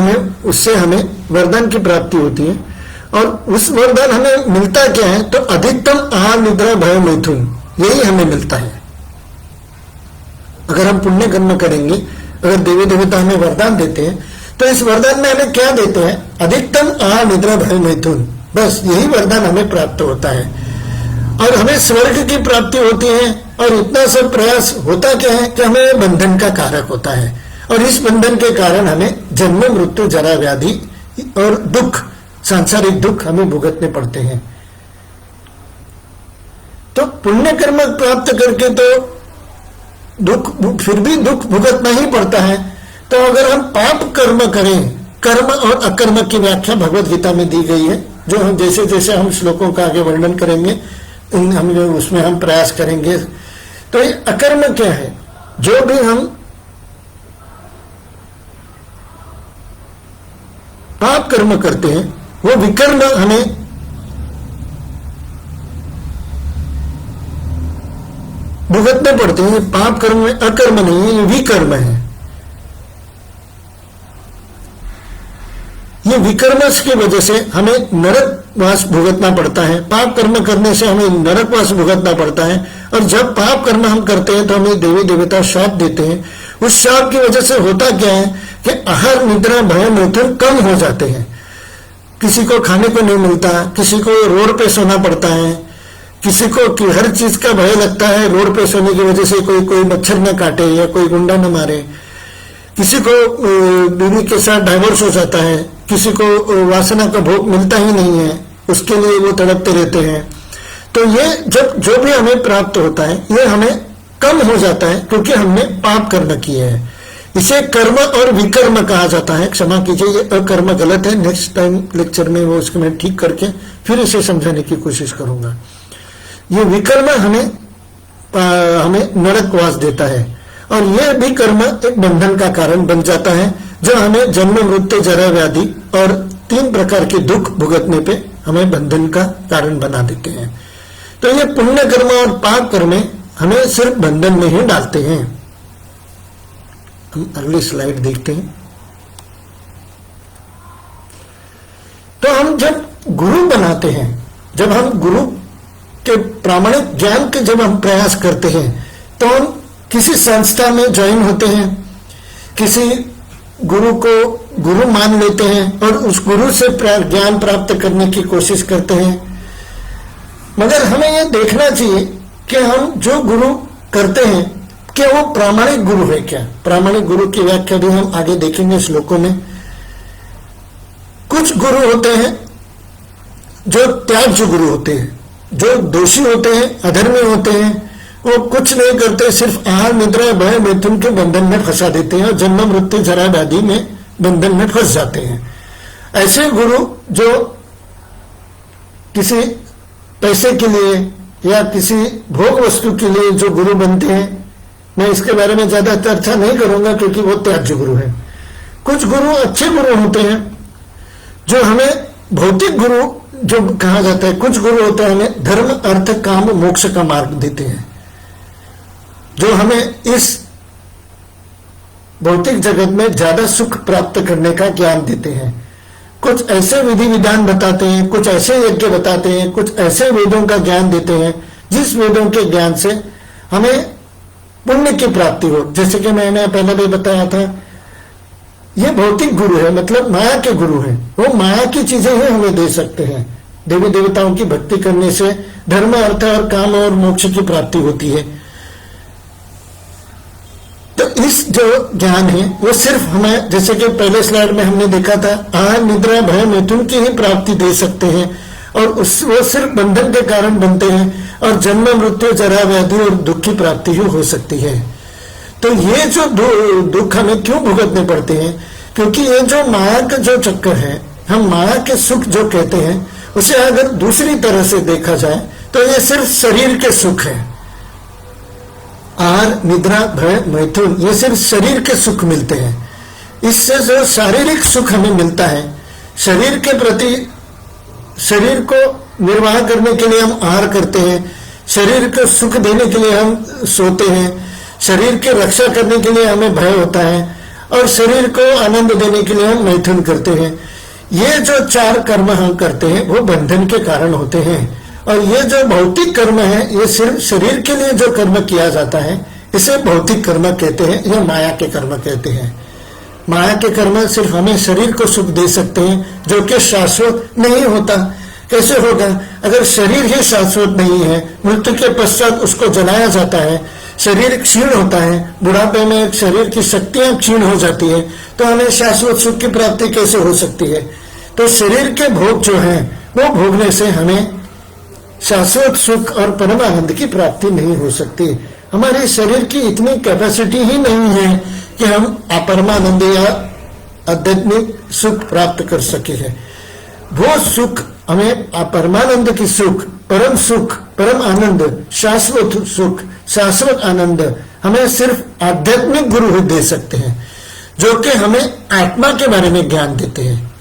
हमें वरदान की प्राप्ति होती है, और उस वरदान हमें मिलता क्या है? तो अधिकतम आहार निद्रा भय मैथुन, यही हमें मिलता है। अगर हम पुण्य कर्म करेंगे, अगर देवी देवता हमें वरदान देते हैं, तो इस वरदान में हमें क्या देते हैं? अधिकतम आहार निद्रा भय मैथुन, बस यही वरदान हमें प्राप्त होता है। और हमें स्वर्ग की प्राप्ति होती है, और इतना सब प्रयास होता क्या है कि हमें बंधन का कारक होता है, और इस बंधन के कारण हमें जन्म मृत्यु जरा व्याधि और दुख, सांसारिक दुख हमें भुगतने पड़ते हैं। तो पुण्य कर्म प्राप्त करके तो दुख, फिर भी दुख भुगतना ही पड़ता है। तो अगर हम पाप कर्म करें, कर्म और अकर्म की व्याख्या भगवत गीता में दी गई है, जो हम जैसे जैसे हम श्लोकों का आगे वर्णन करेंगे हम उसमें हम प्रयास करेंगे। तो ये अकर्म क्या है? जो भी हम पाप कर्म करते हैं वो विकर्म हमें भुगतने पड़ते हैं। पाप कर्म में अकर्म नहीं है, ये विकर्म है। ये विकर्मस की वजह से हमें नरकवास भुगतना पड़ता है। पाप कर्म करने से हमें नरकवास भुगतना पड़ता है, और जब पाप कर्म हम करते हैं तो हमें देवी देवता शाप देते हैं। उस शाप की वजह से होता क्या है कि आहार निद्रा भय मैथुन कम हो जाते हैं। किसी को खाने को नहीं मिलता, किसी को रोड पे सोना पड़ता है, किसी को कि हर चीज का भय लगता है। रोड पे सोने की वजह से कोई मच्छर न काटे या कोई गुंडा न मारे, किसी को बीवी के साथ डाइवोर्स हो जाता है, किसी को वासना का भोग मिलता ही नहीं है, उसके लिए वो तड़पते रहते हैं। तो ये जब जो भी हमें प्राप्त होता है ये हमें कम हो जाता है, क्योंकि हमने पाप कर्म किए हैं। इसे कर्म और विकर्म कहा जाता है। क्षमा कीजिए, ये अकर्म गलत है। नेक्स्ट टाइम लेक्चर में वो उसको मैं ठीक करके फिर इसे समझाने की कोशिश करूंगा। ये विकर्म हमें नरकवास देता है, और यह भी कर्म एक बंधन का कारण बन जाता है, जो हमें जन्म मृत्यु जरा व्याधि और 3 प्रकार के दुख भुगतने पे हमें बंधन का कारण बना देते हैं। तो ये पुण्य कर्म और पाप कर्म हमें सिर्फ बंधन में ही डालते हैं। हम अगली स्लाइड देखते हैं। तो हम जब गुरु बनाते हैं, जब हम गुरु के प्रामाणिक ज्ञान के जब हम प्रयास करते हैं, तो हम किसी संस्था में ज्वाइन होते हैं, किसी गुरु को गुरु मान लेते हैं और उस गुरु से ज्ञान प्राप्त करने की कोशिश करते हैं। मगर हमें यह देखना चाहिए कि हम जो गुरु करते हैं कि वो प्रामाणिक गुरु है क्या। प्रामाणिक गुरु की व्याख्या भी हम आगे देखेंगे श्लोकों में। कुछ गुरु होते हैं जो त्याज्य गुरु होते हैं, जो दोषी होते हैं, अधर्मी होते हैं। वो कुछ नहीं करते, सिर्फ आहार निद्रा भय मैथुन के बंधन में फंसा देते हैं और जन्म मृत्यु जरा व्याधि में बंधन में फंस जाते हैं। ऐसे गुरु जो किसी पैसे के लिए या किसी भोग वस्तु के लिए जो गुरु बनते हैं, मैं इसके बारे में ज्यादा चर्चा नहीं करूंगा क्योंकि वो त्याज्य गुरु है। कुछ गुरु अच्छे गुरु होते हैं जो हमें भौतिक गुरु जो कहा जाता है। कुछ गुरु होते हैं हमें धर्म अर्थ काम मोक्ष का मार्ग देते हैं, जो हमें इस भौतिक जगत में ज्यादा सुख प्राप्त करने का ज्ञान देते हैं। कुछ ऐसे विधि विधान बताते हैं, कुछ ऐसे यज्ञ बताते हैं, कुछ ऐसे वेदों का ज्ञान देते हैं जिस वेदों के ज्ञान से हमें पुण्य की प्राप्ति हो। जैसे कि मैंने पहले भी बताया था, ये भौतिक गुरु है, मतलब माया के गुरु है। वो माया की चीजें ही हमें दे सकते हैं। देवी देवताओं की भक्ति करने से धर्म अर्थ और काम और मोक्ष की प्राप्ति होती है। तो इस जो ज्ञान है वो सिर्फ हमें, जैसे कि पहले स्लाइड में हमने देखा था, आहार निद्रा भय मैथुन की ही प्राप्ति दे सकते हैं, और वो सिर्फ बंधन के कारण बनते हैं, और जन्म मृत्यु जरा व्याधि और दुख की प्राप्ति ही हो सकती है। तो ये जो दुख हमें क्यों भुगतने पड़ते हैं? क्योंकि ये जो माया का जो चक्कर है, हम माया के सुख जो कहते हैं, उसे अगर दूसरी तरह से देखा जाए तो ये सिर्फ शरीर के सुख है। आहार निद्रा भय मैथुन ये सिर्फ शरीर के सुख मिलते हैं। इससे जो शारीरिक सुख हमें मिलता है, शरीर के प्रति, शरीर को निर्वाह करने के लिए हम आहार करते हैं, शरीर को सुख देने के लिए हम सोते हैं, शरीर की रक्षा करने के लिए हमें भय होता है, और शरीर को आनंद देने के लिए हम मैथुन करते हैं। ये जो 4 कर्म हम करते हैं वो बंधन के कारण होते हैं। और ये जो भौतिक कर्म है, ये सिर्फ शरीर के लिए जो कर्म किया जाता है इसे भौतिक कर्म कहते हैं, या माया के कर्म कहते हैं। माया के कर्म सिर्फ हमें शरीर को सुख दे सकते हैं, जो कि शाश्वत नहीं होता। कैसे होगा? अगर शरीर ही शाश्वत नहीं है, मृत्यु के पश्चात उसको जलाया जाता है, शरीर क्षीण होता है, बुढ़ापे में शरीर की शक्तियां क्षीण हो जाती है, तो हमें शाश्वत सुख की प्राप्ति कैसे हो सकती है? तो शरीर के भोग जो हैं वो भोगने से हमें शाश्वत सुख और परमानंद की प्राप्ति नहीं हो सकती। हमारे शरीर की इतनी कैपेसिटी ही नहीं है कि हम अपरमानंद या आध्यात्मिक सुख प्राप्त कर सके हैं। वो सुख हमें परमानंद की सुख, परम आनंद, शाश्वत सुख, शाश्वत आनंद हमें सिर्फ आध्यात्मिक गुरु ही दे सकते हैं, जो कि हमें आत्मा के बारे में ज्ञान देते हैं।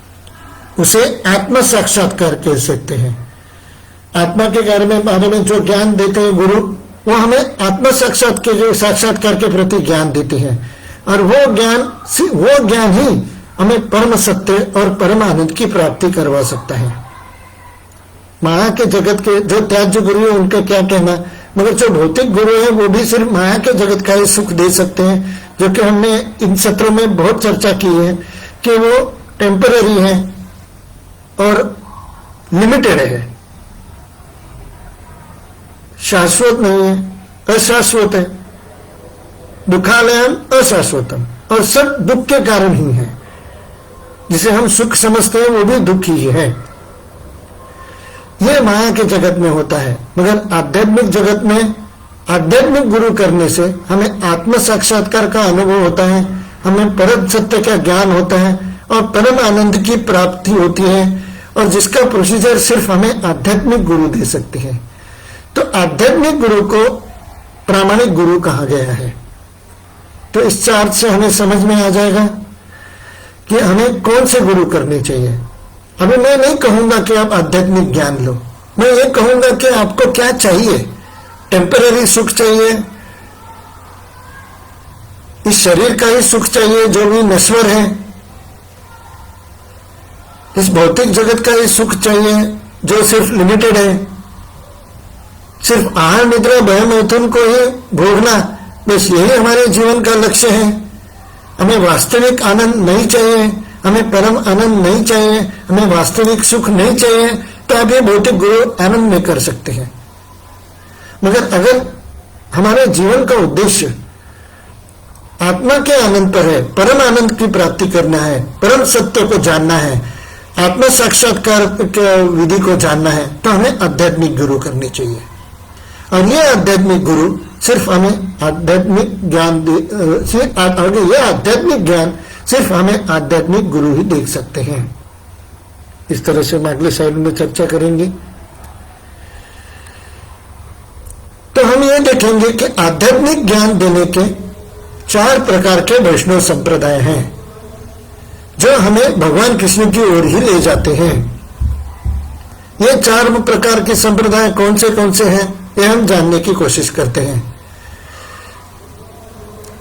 उसे आत्म साक्षात्कार कह सकते हैं। आत्मा के बारे में जो ज्ञान देते हैं गुरु, वो हमें आत्म साक्षात्कार के प्रति ज्ञान देते हैं, और वो ज्ञान ही हमें परम सत्य और परम आनंद की प्राप्ति करवा सकता है। माया के जगत के जो त्याज्य गुरु है उनका क्या कहना, मगर जो भौतिक गुरु है वो भी सिर्फ माया के जगत का ही सुख दे सकते हैं, जो कि हमने इन सत्रों में बहुत चर्चा की है कि वो टेम्पररी है और लिमिटेड है, शाश्वत नहीं है, अशाश्वत है। दुखालयम अशाश्वतम, और सब दुख के कारण ही है। जिसे हम सुख समझते हैं वो भी दुख ही है। यह माया के जगत में होता है, मगर आध्यात्मिक जगत में आध्यात्मिक गुरु करने से हमें आत्म साक्षात्कार का अनुभव होता है, हमें परम सत्य का ज्ञान होता है और परम आनंद की प्राप्ति होती है, और जिसका प्रोसीजर सिर्फ हमें आध्यात्मिक गुरु दे सकते हैं। तो आध्यात्मिक गुरु को प्रामाणिक गुरु कहा गया है। तो इस चार्ट से हमें समझ में आ जाएगा कि हमें कौन से गुरु करने चाहिए। अभी मैं नहीं कहूंगा कि आप आध्यात्मिक ज्ञान लो, मैं ये कहूंगा कि आपको क्या चाहिए। टेम्पररी सुख चाहिए, इस शरीर का ही सुख चाहिए जो भी नश्वर है, इस भौतिक जगत का ही सुख चाहिए जो सिर्फ लिमिटेड है, सिर्फ आहार निद्रा भय मैथुन को ही भोगना, बस यही हमारे जीवन का लक्ष्य है। हमें वास्तविक आनंद नहीं चाहिए, हमें परम आनंद नहीं चाहिए, हमें वास्तविक सुख नहीं चाहिए, तो आप ये भौतिक गुरु आनंद में कर सकते हैं। मगर अगर हमारे जीवन का उद्देश्य आत्मा के आनंद पर है, परम आनंद की प्राप्ति करना है, परम सत्य को जानना है, आत्म साक्षात्कार विधि को जानना है, तो हमें आध्यात्मिक गुरु करनी चाहिए। और ये आध्यात्मिक गुरु सिर्फ हमें आध्यात्मिक ज्ञान आध्यात्मिक ज्ञान सिर्फ हमें आध्यात्मिक गुरु ही देख सकते हैं। इस तरह से हम अगले साइड में चर्चा करेंगे। तो हम ये देखेंगे कि आध्यात्मिक ज्ञान देने के 4 प्रकार के वैष्णव संप्रदाय हैं, जो हमें भगवान कृष्ण की ओर ही ले जाते हैं। ये 4 प्रकार के संप्रदाय कौन से हैं, ये हम जानने की कोशिश करते हैं।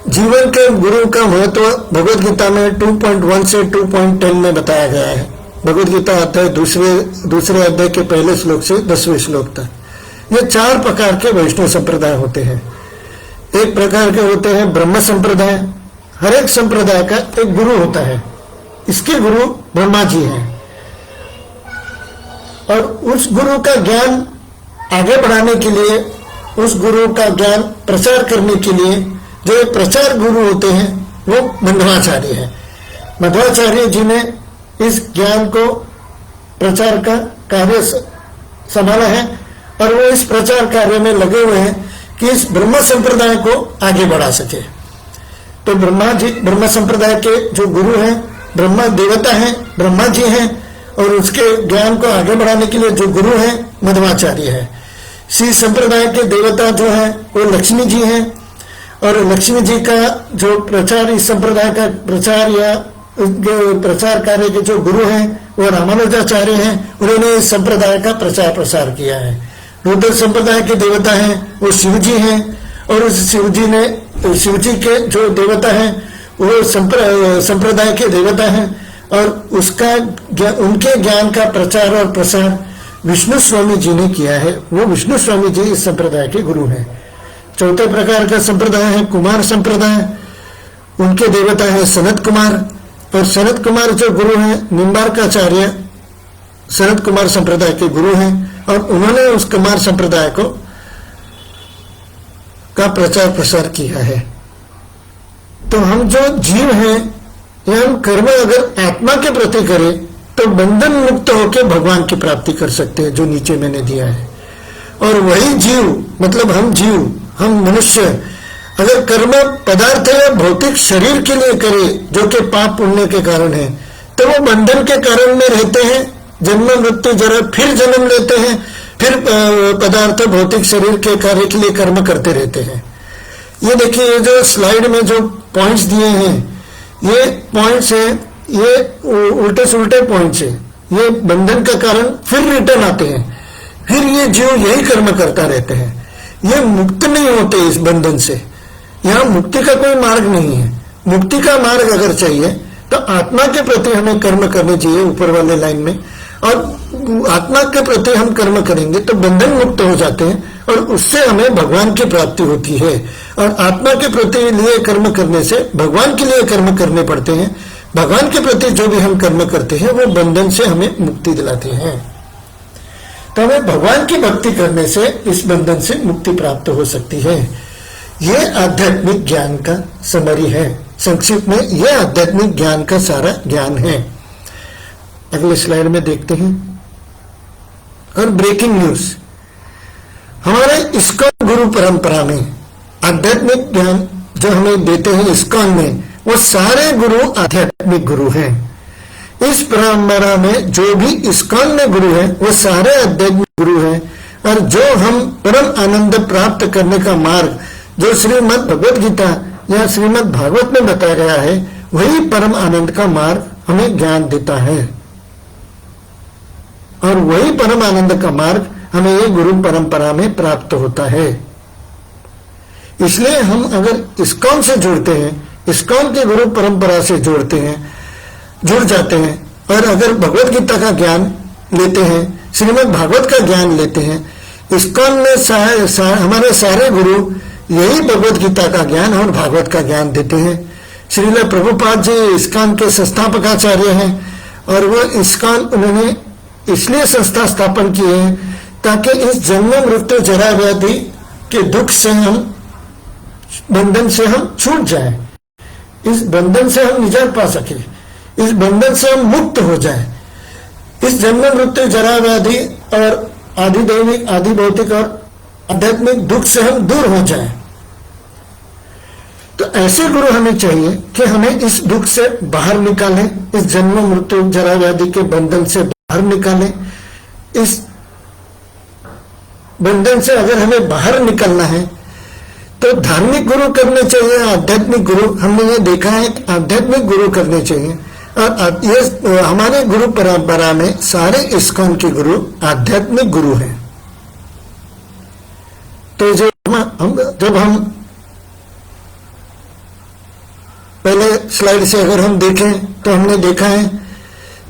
जीवन के गुरु का महत्व भगवद गीता में 2.1 से 2.10 में बताया गया है। भगवद गीता अध्याय दूसरे अध्याय के पहले श्लोक से 10वें श्लोक तक। ये 4 प्रकार के वैष्णव संप्रदाय होते हैं। एक प्रकार के होते हैं ब्रह्म संप्रदाय। हर एक संप्रदाय का एक गुरु होता है, इसके गुरु ब्रह्मा जी हैं, और उस गुरु का ज्ञान आगे बढ़ाने के लिए, उस गुरु का ज्ञान प्रचार करने के लिए जो प्रचार गुरु होते हैं वो मध्वाचार्य है। मध्वाचार्य जी ने इस ज्ञान को प्रचार का कार्य संभाला है, और वो इस प्रचार कार्य में लगे हुए हैं कि इस ब्रह्म संप्रदाय को आगे बढ़ा सके। तो ब्रह्म संप्रदाय के जो गुरु हैं, ब्रह्मा देवता हैं, ब्रह्मा जी हैं, और उसके ज्ञान को आगे बढ़ाने के लिए जो गुरु हैं मध्वाचार्य है। श्री संप्रदाय के देवता जो है वो लक्ष्मी जी हैं, और लक्ष्मी जी का जो प्रचार, इस संप्रदाय का प्रचार या प्रचार कार्य के जो गुरु हैं वो रामानुजाचार्य हैं। उन्होंने इस संप्रदाय का प्रचार प्रसार किया है। रुद्र संप्रदाय के देवता हैं वो शिव जी हैं, और उस शिव जी के जो देवता हैं वो संप्रदाय के देवता हैं, और उनके ज्ञान का प्रचार और प्रसार विष्णु स्वामी जी ने किया है। वो विष्णु स्वामी जी इस संप्रदाय के गुरु हैं। चौथे प्रकार का संप्रदाय है कुमार संप्रदाय। उनके देवता है सनत कुमार, और सनत कुमार जो गुरु हैं निम्बार्काचार्य सनत कुमार संप्रदाय के गुरु हैं और उन्होंने उस कुमार संप्रदाय को का प्रचार प्रसार किया है। तो हम जो जीव हैं या हम कर्म अगर आत्मा के प्रति करें तो बंधन मुक्त होकर भगवान की प्राप्ति कर सकते हैं, जो नीचे मैंने दिया है। और वही जीव मतलब हम मनुष्य अगर कर्म पदार्थ या भौतिक शरीर के लिए करे जो कि पाप पुण्य के कारण है, तो वो बंधन के कारण में रहते हैं, जन्म मृत्यु जरा फिर जन्म लेते हैं, फिर पदार्थ भौतिक शरीर के कार्य के लिए कर्म करते रहते हैं। ये देखिए, ये जो स्लाइड में जो पॉइंट्स दिए हैं, ये पॉइंट्स है, ये उल्टे सुलटे पॉइंट्स है। ये बंधन का कारण फिर रिटर्न आते हैं, फिर ये जीव यही कर्म करता रहते हैं। ये मुक्त नहीं होते इस बंधन से। यहाँ मुक्ति का कोई मार्ग नहीं है। मुक्ति का मार्ग अगर चाहिए तो आत्मा के प्रति हमें कर्म करने चाहिए, ऊपर वाले लाइन में। और आत्मा के प्रति हम कर्म करेंगे तो बंधन मुक्त हो जाते हैं और उससे हमें भगवान की प्राप्ति होती है। और आत्मा के प्रति लिए कर्म करने से भगवान के लिए कर्म करने पड़ते हैं। भगवान के प्रति जो भी हम कर्म करते हैं वो बंधन से हमें मुक्ति दिलाते हैं। तो हमें भगवान की भक्ति करने से इस बंधन से मुक्ति प्राप्त हो सकती है। ये आध्यात्मिक ज्ञान का समरी है। संक्षिप्त में यह आध्यात्मिक ज्ञान का सारा ज्ञान है। अगले स्लाइड में देखते हैं। और ब्रेकिंग न्यूज, हमारे इस्कॉन गुरु परंपरा में आध्यात्मिक ज्ञान जो हमें देते हैं इस्कॉन में, वो सारे गुरु आध्यात्मिक गुरु हैं। इस परंपरा में जो भी इस्कॉन में गुरु है वो सारे आध्यात्मिक गुरु हैं। और जो हम परम आनंद प्राप्त करने का मार्ग जो श्रीमद् भगवद गीता या श्रीमद् भागवत में बताया गया है, वही परम आनंद का मार्ग हमें ज्ञान देता है। और वही परम आनंद का मार्ग हमें ये गुरु परंपरा में प्राप्त होता है। इसलिए हम अगर इस्कॉन से जुड़ते हैं, इस्कॉन के गुरु परंपरा से जुड़ जाते हैं, और अगर भगवत गीता का ज्ञान लेते हैं, श्रीमद् भागवत का ज्ञान लेते हैं, इस्कॉन में हमारे सारे गुरु यही भगवत गीता का ज्ञान और भागवत का ज्ञान देते हैं। श्रील प्रभुपाद जी इस्कॉन के संस्थापकाचार्य हैं और वो इस्कॉन उन्होंने इसलिए संस्था स्थापन किए हैं ताकि इस जन्म मृत्यु जरा व्याधि के दुख से हम बंधन से हम छूट जाए, इस बंधन से हम निजात पा सके, इस बंधन से हम मुक्त हो जाए, इस जन्म मृत्यु जरा व्याधि और आदि दैविक आदि भौतिक और आध्यात्मिक दुख से हम दूर हो जाए। तो ऐसे गुरु हमें चाहिए कि हमें इस दुख से बाहर निकालें, इस जन्म मृत्यु जरा व्याधि के बंधन से बाहर निकालें। इस बंधन से अगर हमें बाहर निकलना है तो धार्मिक गुरु करने चाहिए, आध्यात्मिक गुरु। हमने ये देखा है कि आध्यात्मिक गुरु करने चाहिए। और ये हमारे गुरु परंपरा में सारे इस्कॉन के गुरु आध्यात्मिक गुरु हैं। तो जब हम पहले स्लाइड से अगर हम देखें तो हमने देखा है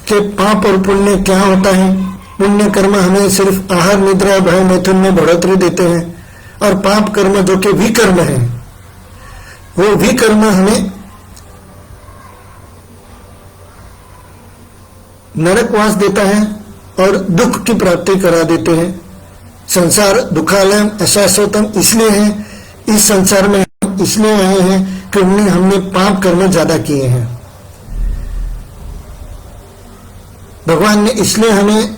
कि पाप और पुण्य क्या होता है। पुण्य कर्म हमें सिर्फ आहार निद्रा भय मैथुन में बढ़ोतरी देते हैं, और पाप कर्म जो कि विकर्म है, वो विकर्म हमें नरकवास देता है और दुख की प्राप्ति करा देते हैं। संसार दुखालयम अशाश्वतम इसलिए है, इस संसार में इसलिए आए हैं कि हमने पाप कर्म ज्यादा किए हैं। भगवान ने इसलिए हमें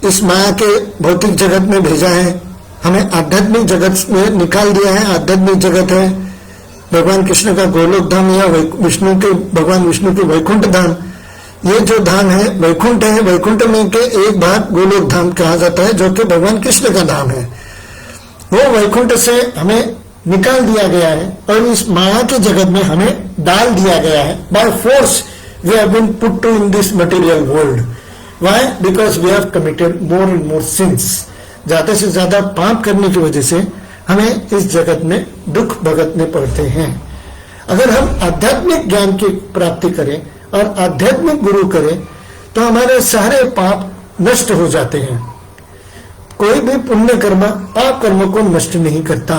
इस माया के भौतिक जगत में भेजा है, हमें आध्यात्मिक जगत में निकाल दिया है। आध्यात्मिक जगत है भगवान कृष्ण का गोलोक धाम या भगवान विष्णु के वैकुंठ धाम। ये जो धाम है वैकुंठ है, वैकुंठ में के एक भाग गोलोक धाम कहा जाता है जो कि भगवान कृष्ण का धाम है। वो वैकुंठ से हमें निकाल दिया गया है और इस माया के जगत में हमें डाल दिया गया है। By force we have been put टू इन this material world. Why? Because we have committed more and more sins. ज्यादा से ज्यादा पाप करने की वजह से हमें इस जगत में दुख भुगतने पड़ते हैं। अगर हम आध्यात्मिक ज्ञान की प्राप्ति करें और आध्यात्मिक गुरु करें तो हमारे सारे पाप नष्ट हो जाते हैं। कोई भी पुण्य कर्म पाप कर्म को नष्ट नहीं करता,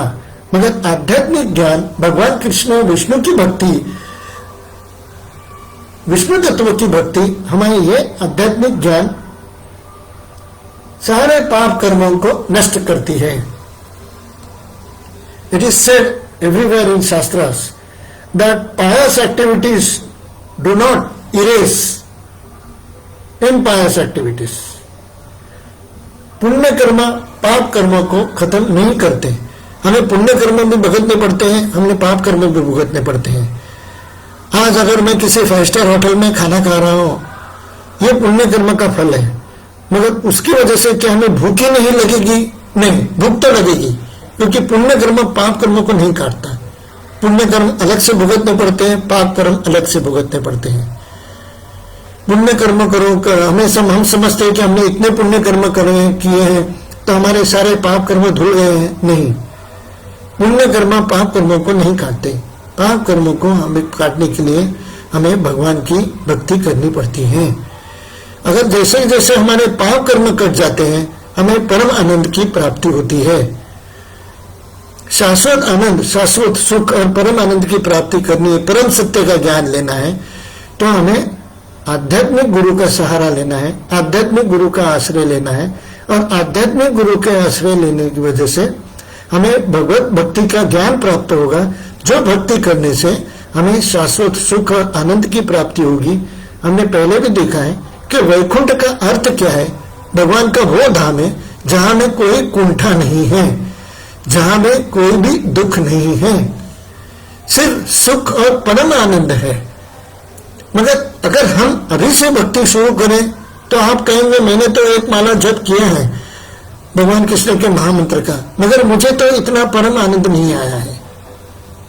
मगर आध्यात्मिक ज्ञान भगवान कृष्ण विष्णु की भक्ति, विष्णु तत्व की भक्ति हमें ये आध्यात्मिक ज्ञान सारे पाप कर्मों को नष्ट करती है। It is said everywhere in shastras that pious activities do not erase impious activities. पुण्य कर्म पाप कर्मों को खत्म नहीं करते। हमें पुण्य कर्म भी भुगतने पड़ते हैं, हमें पाप कर्म भी भुगतने पड़ते हैं। आज अगर मैं किसी 5 स्टार होटल में खाना खा रहा हूं, यह पुण्य कर्म का फल है, मगर उसकी वजह से क्या हमें भूख ही नहीं लगेगी? नहीं, भूख तो लगेगी, क्योंकि पुण्य कर्म पाप कर्म को नहीं काटता। पुण्य कर्म अलग से भुगतने पड़ते हैं, पाप कर्म अलग से भुगतने पड़ते हैं। पुण्य कर्म करो हम समझते हैं कि हमने इतने पुण्य कर्म किए हैं तो हमारे सारे पाप कर्म धुल गए हैं। नहीं, पुण्य कर्म पाप कर्मों को नहीं काटते। पाप कर्मों को हमें काटने के लिए हमें भगवान की भक्ति करनी पड़ती है। अगर जैसे जैसे हमारे पाप कर्म कट जाते हैं, हमें परम आनंद की प्राप्ति होती है। शाश्वत आनंद, शाश्वत सुख और परम आनंद की प्राप्ति करनी है, परम सत्य का ज्ञान लेना है, तो हमें आध्यात्मिक गुरु का सहारा लेना है, आध्यात्मिक गुरु का आश्रय लेना है। और आध्यात्मिक गुरु के आश्रय लेने की वजह से हमें भगवत भक्ति का ज्ञान प्राप्त होगा, जो भक्ति करने से हमें शाश्वत सुख और आनंद की प्राप्ति होगी। हमने पहले भी देखा है कि वैकुंठ का अर्थ क्या है। भगवान का वो धाम है जहां में कोई कुंठा नहीं है, जहां में कोई भी दुख नहीं है, सिर्फ सुख और परम आनंद है। मगर अगर हम अभी से भक्ति शुरू करें तो आप कहेंगे मैंने तो एक माला जप किया है भगवान कृष्ण के महामंत्र का, मगर मुझे तो इतना परम आनंद नहीं आया है।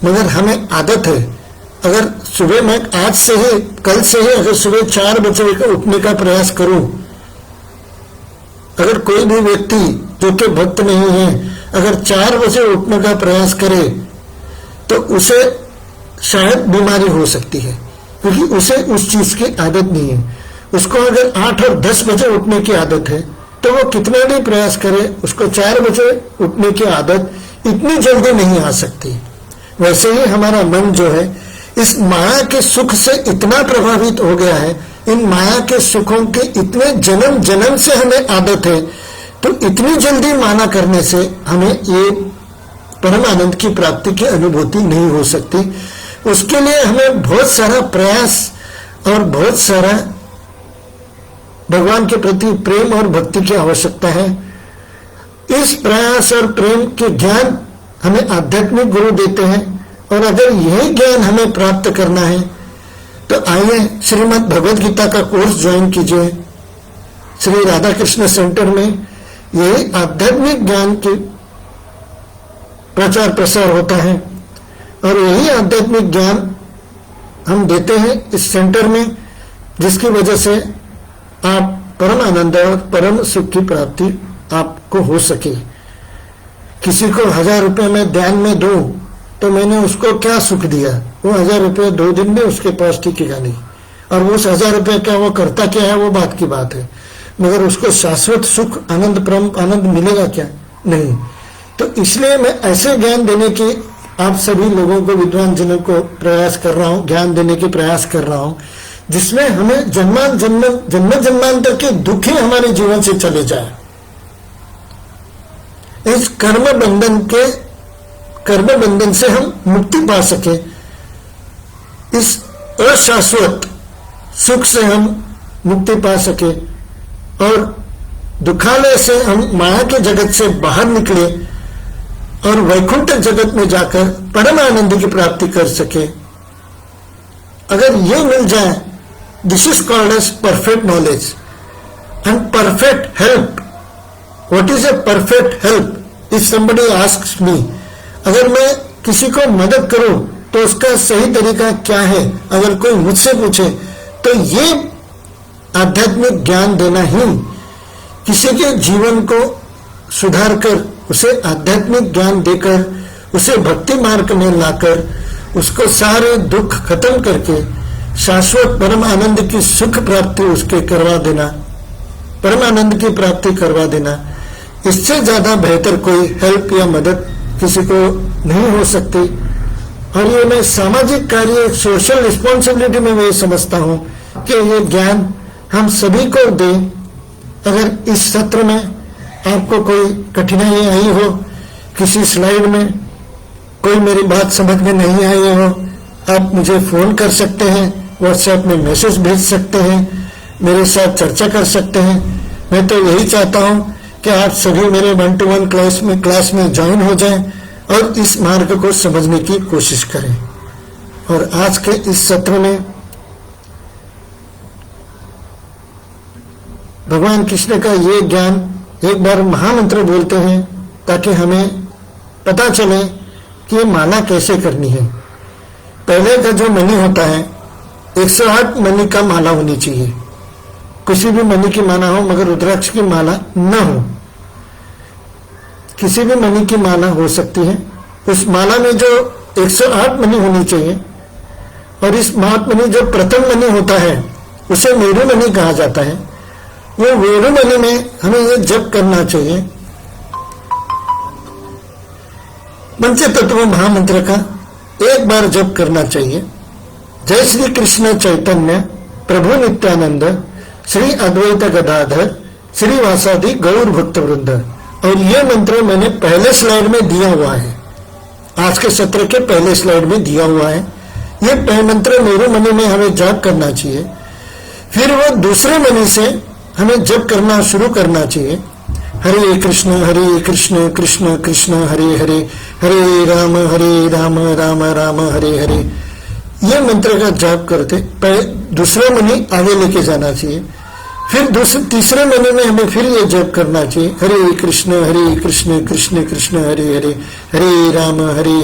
मगर हमें आदत है, अगर सुबह मैं आज से ही, कल से ही अगर सुबह 4 बजे उठने का प्रयास करूं, अगर कोई भी व्यक्ति जो कि भक्त नहीं है अगर 4 बजे उठने का प्रयास करे तो उसे शायद बीमारी हो सकती है, क्योंकि उसे उस चीज की आदत नहीं है। उसको अगर 8 और 10 बजे उठने की आदत है तो वो कितना भी प्रयास करे, उसको 4 बजे उठने की आदत इतनी जल्दी नहीं आ सकती। वैसे ही हमारा मन जो है इस माया के सुख से इतना प्रभावित हो गया है, इन माया के सुखों के इतने जन्म जन्म से हमें आदत है, तो इतनी जल्दी माना करने से हमें ये परम आनंद की प्राप्ति की अनुभूति नहीं हो सकती। उसके लिए हमें बहुत सारा प्रयास और बहुत सारा भगवान के प्रति प्रेम और भक्ति की आवश्यकता है। इस प्रयास और प्रेम के ज्ञान हमें आध्यात्मिक गुरु देते हैं, और अगर यही ज्ञान हमें प्राप्त करना है तो आइए श्रीमद् भगवद गीता का कोर्स ज्वाइन कीजिए। श्री राधा कृष्ण सेंटर में यही आध्यात्मिक ज्ञान के प्रचार प्रसार होता है, और यही आध्यात्मिक ज्ञान हम देते हैं इस सेंटर में, जिसकी वजह से आप परम आनंद और परम सुख की प्राप्ति आपको हो सके। किसी को 1000 रुपए में ध्यान में दो तो मैंने उसको क्या सुख दिया, वो 1000 रुपये 2 दिन में उसके पास टिकेगा नहीं, और वो 1000 रुपये क्या वो करता क्या है वो बात की बात है, मगर उसको शाश्वत सुख आनंद परम आनंद मिलेगा क्या? नहीं। तो इसलिए मैं ऐसे ज्ञान देने की आप सभी लोगों को, विद्वान जनों को प्रयास कर रहा हूं, ज्ञान देने के प्रयास कर रहा हूं, जिसमें हमें जन्म जन्मांतर के दुख ही हमारे जीवन से चले जाए। इस कर्म बंधन से हम मुक्ति पा सके, इस अशाश्वत सुख से हम मुक्ति पा सके, और दुखालय से हम माया के जगत से बाहर निकले और वैकुंठ जगत में जाकर परम आनंद की प्राप्ति कर सके। अगर ये मिल जाए, this is called as perfect knowledge and perfect help. What is a perfect help? If somebody asks me, अगर मैं किसी को मदद करूं तो उसका सही तरीका क्या है, अगर कोई मुझसे पूछे तो ये आध्यात्मिक ज्ञान देना ही किसी के जीवन को सुधार कर, उसे आध्यात्मिक ज्ञान देकर, उसे भक्ति मार्ग में लाकर, उसको सारे दुख खत्म करके शाश्वत परम आनंद की सुख प्राप्ति उसके करवा देना, परम आनंद की प्राप्ति करवा देना, इससे ज्यादा बेहतर कोई हेल्प या मदद किसी को नहीं हो सकती। और ये मैं सामाजिक कार्य, सोशल रिस्पॉन्सिबिलिटी में मैं समझता हूं कि ये ज्ञान हम सभी को दें। अगर इस सत्र में आपको कोई कठिनाई आई हो, किसी स्लाइड में कोई मेरी बात समझ में नहीं आई हो, आप मुझे फोन कर सकते हैं, व्हाट्सएप में मैसेज भेज सकते हैं, मेरे साथ चर्चा कर सकते हैं। मैं तो यही चाहता हूं कि आप सभी मेरे 1-to-1 क्लास में ज्वाइन हो जाएं और इस मार्ग को समझने की कोशिश करें। और आज के इस सत्र में भगवान कृष्ण का ये ज्ञान, एक बार महामंत्र बोलते हैं ताकि हमें पता चले कि ये माला कैसे करनी है। पहले का जो मणि होता है 108 मणि का माला होनी चाहिए, किसी भी मणि की माला हो मगर रुद्राक्ष की माला न हो। किसी भी मणि की माला हो सकती है, उस माला में जो 108 मणि होनी चाहिए। और इस महात्मनि जो प्रथम मणि होता है उसे मेरु मणि कहा जाता है। वो मेरु मणि में हमें ये जप करना चाहिए, पंच तत्व महामंत्र का एक बार जप करना चाहिए। जय श्री कृष्ण चैतन्य प्रभु नित्यानंद श्री अद्वैत गदाधर श्री वासादि गौर भक्त वृंद। और ये मंत्र मैंने पहले स्लाइड में दिया हुआ है, आज के सत्र के पहले स्लाइड में दिया हुआ है। ये मंत्र मेरु मणि में हमें जप करना चाहिए। फिर वो दूसरे मणि से हमें जप करना शुरू करना चाहिए। हरे कृष्ण कृष्ण कृष्ण हरे हरे, हरे राम राम राम हरे हरे। ये मंत्र का जाप करते दूसरा मणि आगे लेके जाना चाहिए। फिर तीसरे महीने में हमें फिर ये जप करना चाहिए, हरे कृष्ण कृष्ण कृष्ण हरे हरे, हरे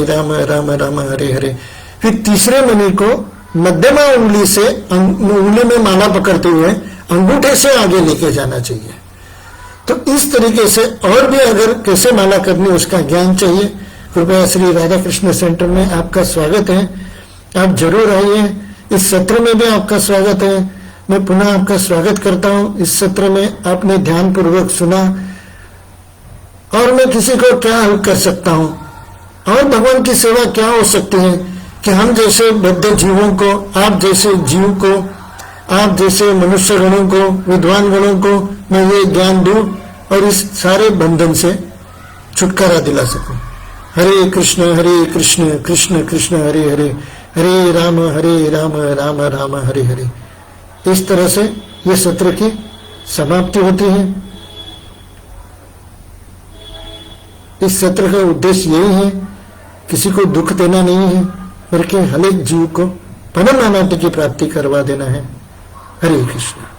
राम राम राम हरे हरे। फिर तीसरे मणि को मध्यमा उंगली से उंगली में माला पकड़ते हुए अंगूठे से आगे लेके जाना चाहिए। तो इस तरीके से और भी अगर कैसे माला करनी उसका ज्ञान चाहिए, कृपया श्री राधा कृष्ण सेंटर में आपका स्वागत है। आप जरूर आइए। इस सत्र में भी आपका स्वागत है। मैं पुनः आपका स्वागत करता हूं। इस सत्र में आपने ध्यान पूर्वक सुना और मैं किसी को क्या हेल्प कर सकता हूं और भगवान की सेवा क्या हो सकती है कि हम जैसे बद्ध जीवों को, आप जैसे जीव को, आप जैसे मनुष्य गणों को, विद्वान गणों को मैं ये ज्ञान दूं और इस सारे बंधन से छुटकारा दिला सकूं। हरे कृष्ण कृष्ण कृष्ण हरे हरे, हरे राम राम राम हरे हरे। इस तरह से ये सत्र की समाप्ति होती है। इस सत्र का उद्देश्य यही है, किसी को दुख देना नहीं है बल्कि हर एक जीव को परम अनादि की प्राप्ति करवा देना है। हरे कृष्ण।